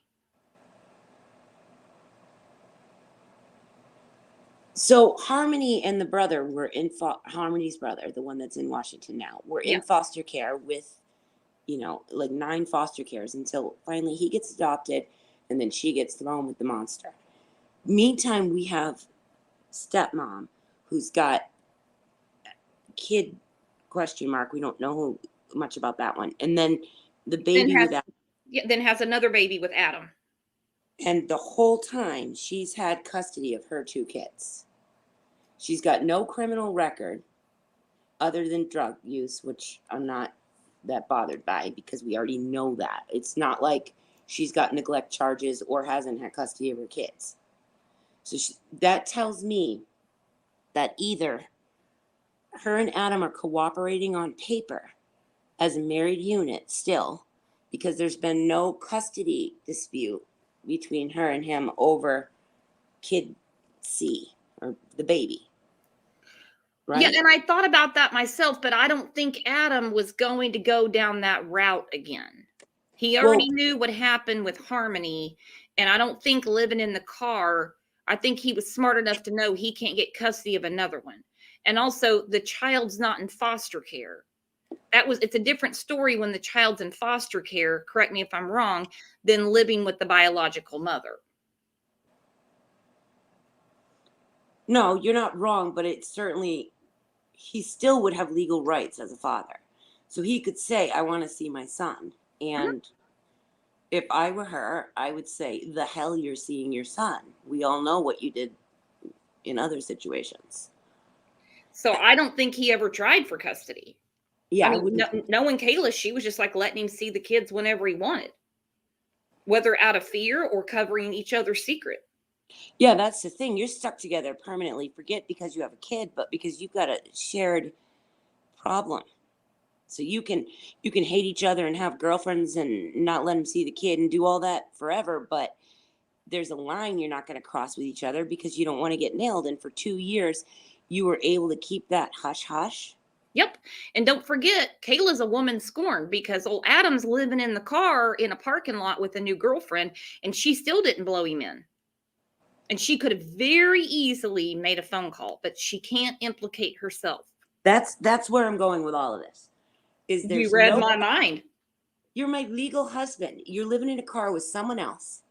So Harmony and the brother were Harmony's brother, the one that's in Washington now, were in foster care with like 9 foster cares until finally he gets adopted and then she gets thrown with the monster. Meantime, we have stepmom who's got kid ? We don't know much about that one. And then the baby with Adam. Then has another baby with Adam. And the whole time she's had custody of her 2 kids. She's got no criminal record other than drug use, which I'm not that bothered by because we already know that. It's not like she's got neglect charges or hasn't had custody of her kids. So that tells me that either her and Adam are cooperating on paper as a married unit still, because there's been no custody dispute between her and him over kid C, or the baby. Right? Yeah, and I thought about that myself, but I don't think Adam was going to go down that route again. He already knew what happened with Harmony, and I don't think living in the car, I think he was smart enough to know he can't get custody of another one. And also, the child's not in foster care. It's a different story when the child's in foster care, correct me if I'm wrong, than living with the biological mother. No, you're not wrong, but it's certainly, he still would have legal rights as a father. So he could say, I want to see my son. And if I were her, I would say, the hell you're seeing your son. We all know what you did in other situations. So I don't think he ever tried for custody. Yeah, I mean, knowing Kayla, she was just like letting him see the kids whenever he wanted, whether out of fear or covering each other's secret. Yeah, that's the thing. You're stuck together permanently. Forget because you have a kid, but because you've got a shared problem. So you can hate each other and have girlfriends and not let them see the kid and do all that forever, but there's a line you're not going to cross with each other because you don't want to get nailed. And for 2 years, you were able to keep that hush hush. Yep. And don't forget, Kayla's a woman scorned because old Adam's living in the car in a parking lot with a new girlfriend, and she still didn't blow him in. And she could have very easily made a phone call, but she can't implicate herself. That's where I'm going with all of this. You read my mind. You're my legal husband. You're living in a car with someone else.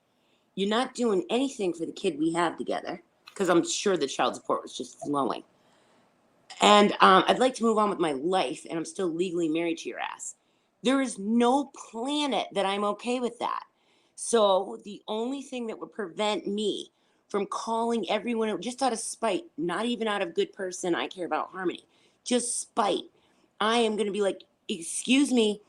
You're not doing anything for the kid we have together, because I'm sure the child support was just flowing. And I'd like to move on with my life, and I'm still legally married to your ass. There is no planet that I'm okay with that. So the only thing that would prevent me from calling everyone just out of spite, not even out of good person, I care about Harmony, just spite, I am going to be like, excuse me,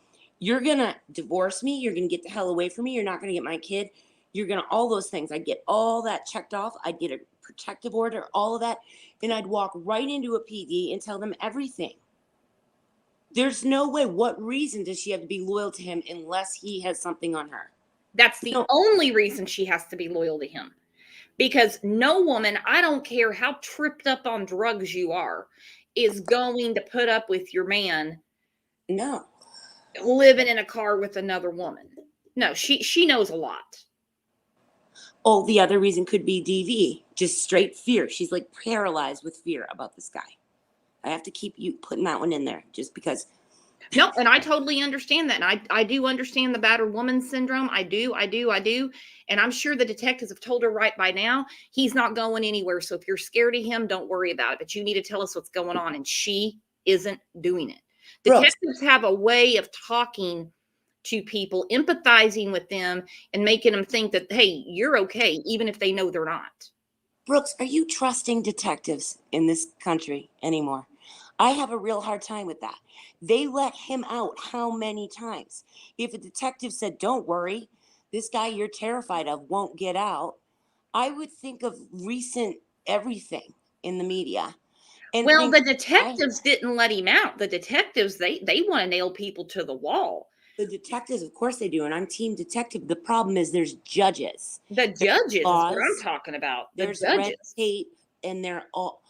you're going to divorce me, you're going to get the hell away from me, you're not going to get my kid, you're going to, all those things. I'd get all that checked off. I'd get a protective order, all of that. And I'd walk right into a PD and tell them everything. There's no way. What reason does she have to be loyal to him unless he has something on her? That's the only reason she has to be loyal to him. Because no woman, I don't care how tripped up on drugs you are, is going to put up with your man. No. Living in a car with another woman. No, she knows a lot. Oh, the other reason could be DV, just straight fear. She's like paralyzed with fear about this guy. I have to keep you putting that one in there just because. No, and I totally understand that. And I do understand the battered woman syndrome. I do. And I'm sure the detectives have told her right by now, he's not going anywhere. So if you're scared of him, don't worry about it. But you need to tell us what's going on. And she isn't doing it. Detectives have a way of talking to people, empathizing with them and making them think that, hey, you're okay, even if they know they're not. Brooks, are you trusting detectives in this country anymore? I have a real hard time with that. They let him out how many times? If a detective said, don't worry, this guy you're terrified of won't get out, I would think of recent everything in the media. And well, the detectives didn't let him out. The detectives, they want to nail people to the wall. The detectives, of course they do, and I'm team detective. The problem is there's judges. The judges is what I'm talking about. There's red tape, and they're all.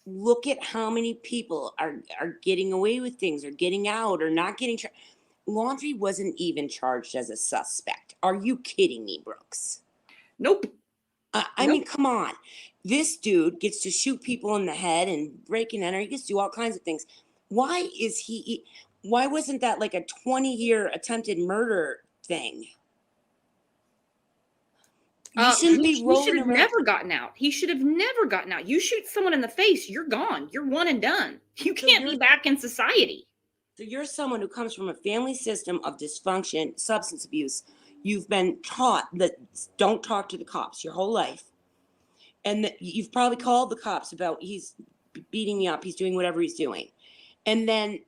Look at how many people are getting away with things, or getting out, or not getting charged. Laundrie wasn't even charged as a suspect. Are you kidding me, Brooks? Nope. I mean, come on. This dude gets to shoot people in the head and break and enter. He gets to do all kinds of things. Why is he? Why wasn't that like a 20-year attempted murder thing? You shouldn't be He rolling should have around. never gotten out. He should have never gotten out. You shoot someone in the face, you're gone. You're one and done. You can't be back in society. So you're someone who comes from a family system of dysfunction, substance abuse. You've been taught that don't talk to the cops your whole life. And that you've probably called the cops about he's beating me up, he's doing whatever he's doing. And then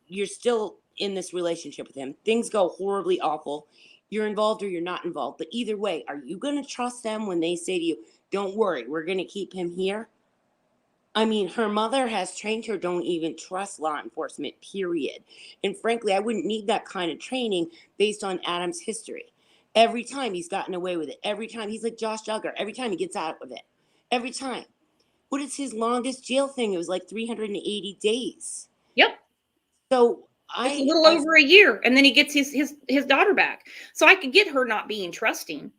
you're still in this relationship with him. Things go horribly awful. You're involved or you're not involved. But either way, are you going to trust them when they say to you, don't worry, we're going to keep him here? I mean, her mother has trained her, don't even trust law enforcement, period. And frankly, I wouldn't need that kind of training based on Adam's history. Every time he's gotten away with it. Every time he's like Josh Duggar. Every time he gets out of it. Every time. What is his longest jail thing? It was like 380 days. Yep. So it's a little over a year, and then he gets his daughter back. So I could get her not being trusting.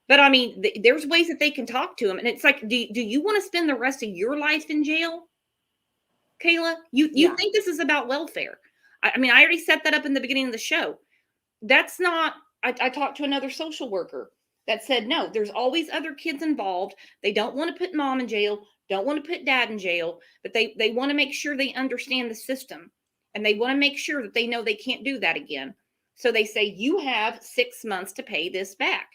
But I mean, there's ways that they can talk to him. And it's like, do you want to spend the rest of your life in jail? Kayla, you think this is about welfare. I mean, I already set that up in the beginning of the show. That's not, I talked to another social worker that said, no, there's always other kids involved. They don't want to put mom in jail, don't want to put dad in jail, but they want to make sure they understand the system. And they want to make sure that they know they can't do that again. So they say, you have 6 months to pay this back.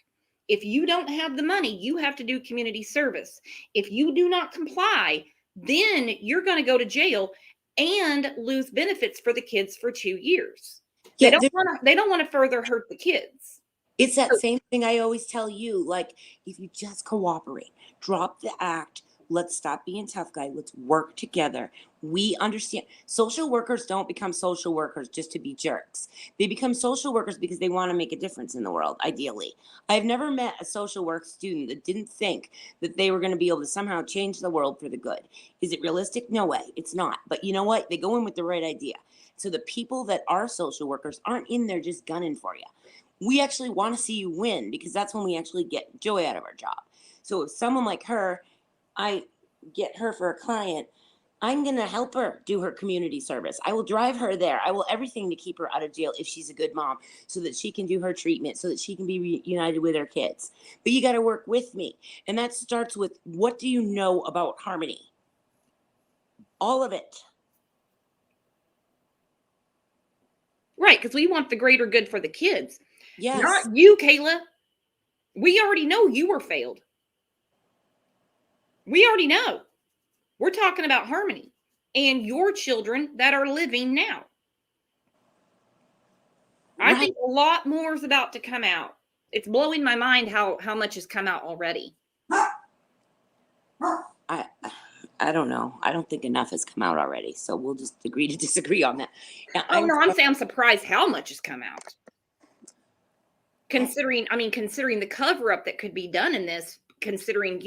If you don't have the money, you have to do community service. If you do not comply, then you're going to go to jail and lose benefits for the kids for 2 years. Yeah, they don't want to further hurt the kids. It's that same thing I always tell you. Like, if you just cooperate, drop the act, let's stop being tough guy. Let's work together. We understand. Social workers don't become social workers just to be jerks. They become social workers because they want to make a difference in the world, ideally. I've never met a social work student that didn't think that they were going to be able to somehow change the world for the good. Is it realistic? No way. It's not. But you know what? They go in with the right idea. So the people that are social workers aren't in there just gunning for you. We actually want to see you win because that's when we actually get joy out of our job. So if someone like her, I get her for a client, I'm going to help her do her community service. I will drive her there. I will everything to keep her out of jail if she's a good mom so that she can do her treatment, so that she can be reunited with her kids. But you got to work with me. And that starts with, what do you know about Harmony? All of it. Right, because we want the greater good for the kids. Yes. Not you, Kayla. We already know you were failed. We already know. We're talking about Harmony and your children that are living now. I think a lot more is about to come out. It's blowing my mind how much has come out already. I don't know. I don't think enough has come out already. So we'll just agree to disagree on that. Now, I'm saying I'm surprised how much has come out. Considering the cover up that could be done in this, considering,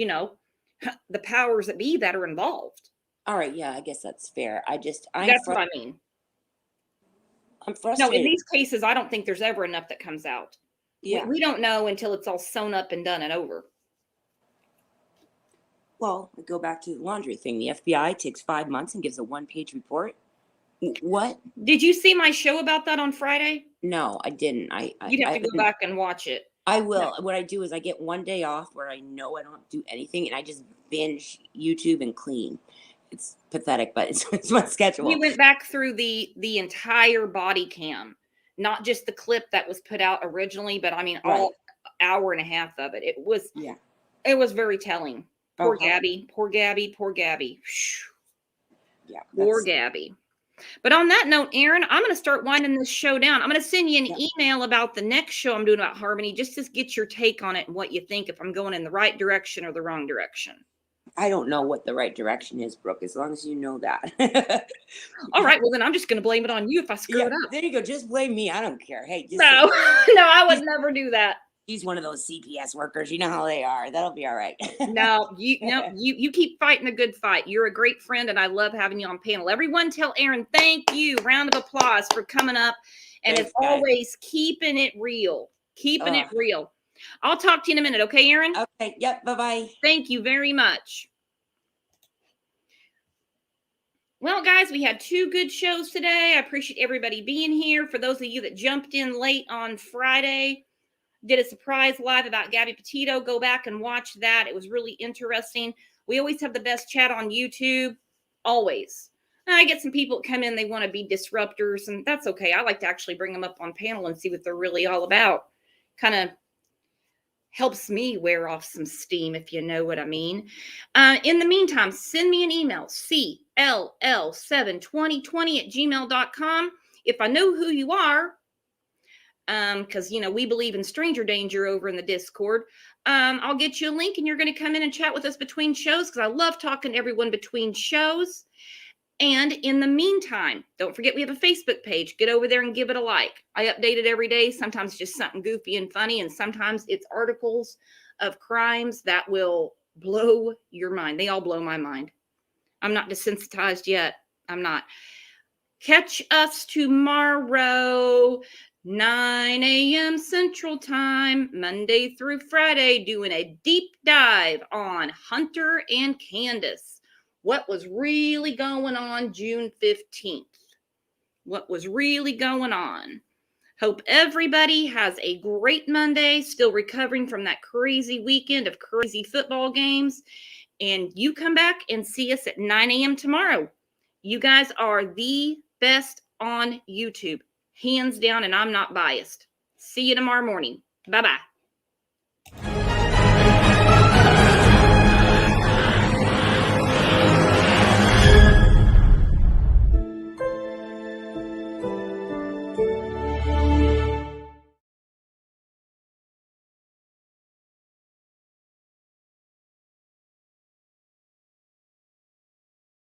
the powers that be that are involved. All right. Yeah, I guess that's fair. That's what I mean. I'm frustrated. No, in these cases, I don't think there's ever enough that comes out. Yeah. We don't know until it's all sewn up and done and over. Well, we go back to the laundry thing. The FBI takes 5 months and gives a 1-page report. What? Did you see my show about that on Friday? No, I didn't. You'd have to go back and watch it. I will. No. What I do is I get 1 day off where I know I don't do anything, and I just binge YouTube and clean. It's pathetic, but it's my schedule. We went back through the entire body cam, not just the clip that was put out originally, but all hour and a half of it. It was very telling. Poor Gabby. Yeah. Poor Gabby. But on that note, Aaron, I'm going to start winding this show down. I'm going to send you an email about the next show I'm doing about Harmony, just to get your take on it and what you think, if I'm going in the right direction or the wrong direction. I don't know what the right direction is, Brooke, as long as you know that. All right. Well, then I'm just going to blame it on you if I screw it up. There you go. Just blame me. I don't care. Hey, no, I would never do that. He's one of those CPS workers. You know how they are. That'll be all right. You keep fighting a good fight. You're a great friend, and I love having you on panel. Everyone tell Aaron, thank you. Round of applause for coming up. And as always, keeping it real. Keeping it real. I'll talk to you in a minute. Okay, Aaron? Okay. Yep. Bye-bye. Thank you very much. Well, guys, we had 2 good shows today. I appreciate everybody being here. For those of you that jumped in late on Friday, did a surprise live about Gabby Petito. Go back and watch that. It was really interesting. We always have the best chat on YouTube. Always. And I get some people that come in, they want to be disruptors, and that's okay. I like to actually bring them up on panel and see what they're really all about. Kind of helps me wear off some steam, if you know what I mean. In the meantime, send me an email, cll72020@gmail.com. If I know who you are, because, you know, we believe in stranger danger over in the Discord, I'll get you a link and you're going to come in and chat with us between shows, because I love talking to everyone between shows. And in the meantime, don't forget we have a Facebook page. Get over there and give it a like. I update it every day. Sometimes it's just something goofy and funny, and sometimes it's articles of crimes that will blow your mind. They all blow my mind. I'm not desensitized yet. I'm not. Catch us tomorrow, 9 a.m. Central Time, Monday through Friday, doing a deep dive on Hunter and Candace. What was really going on June 15th? What was really going on? Hope everybody has a great Monday, still recovering from that crazy weekend of crazy football games. And you come back and see us at 9 a.m. tomorrow. You guys are the best on YouTube, hands down, and I'm not biased. See you tomorrow morning. Bye-bye.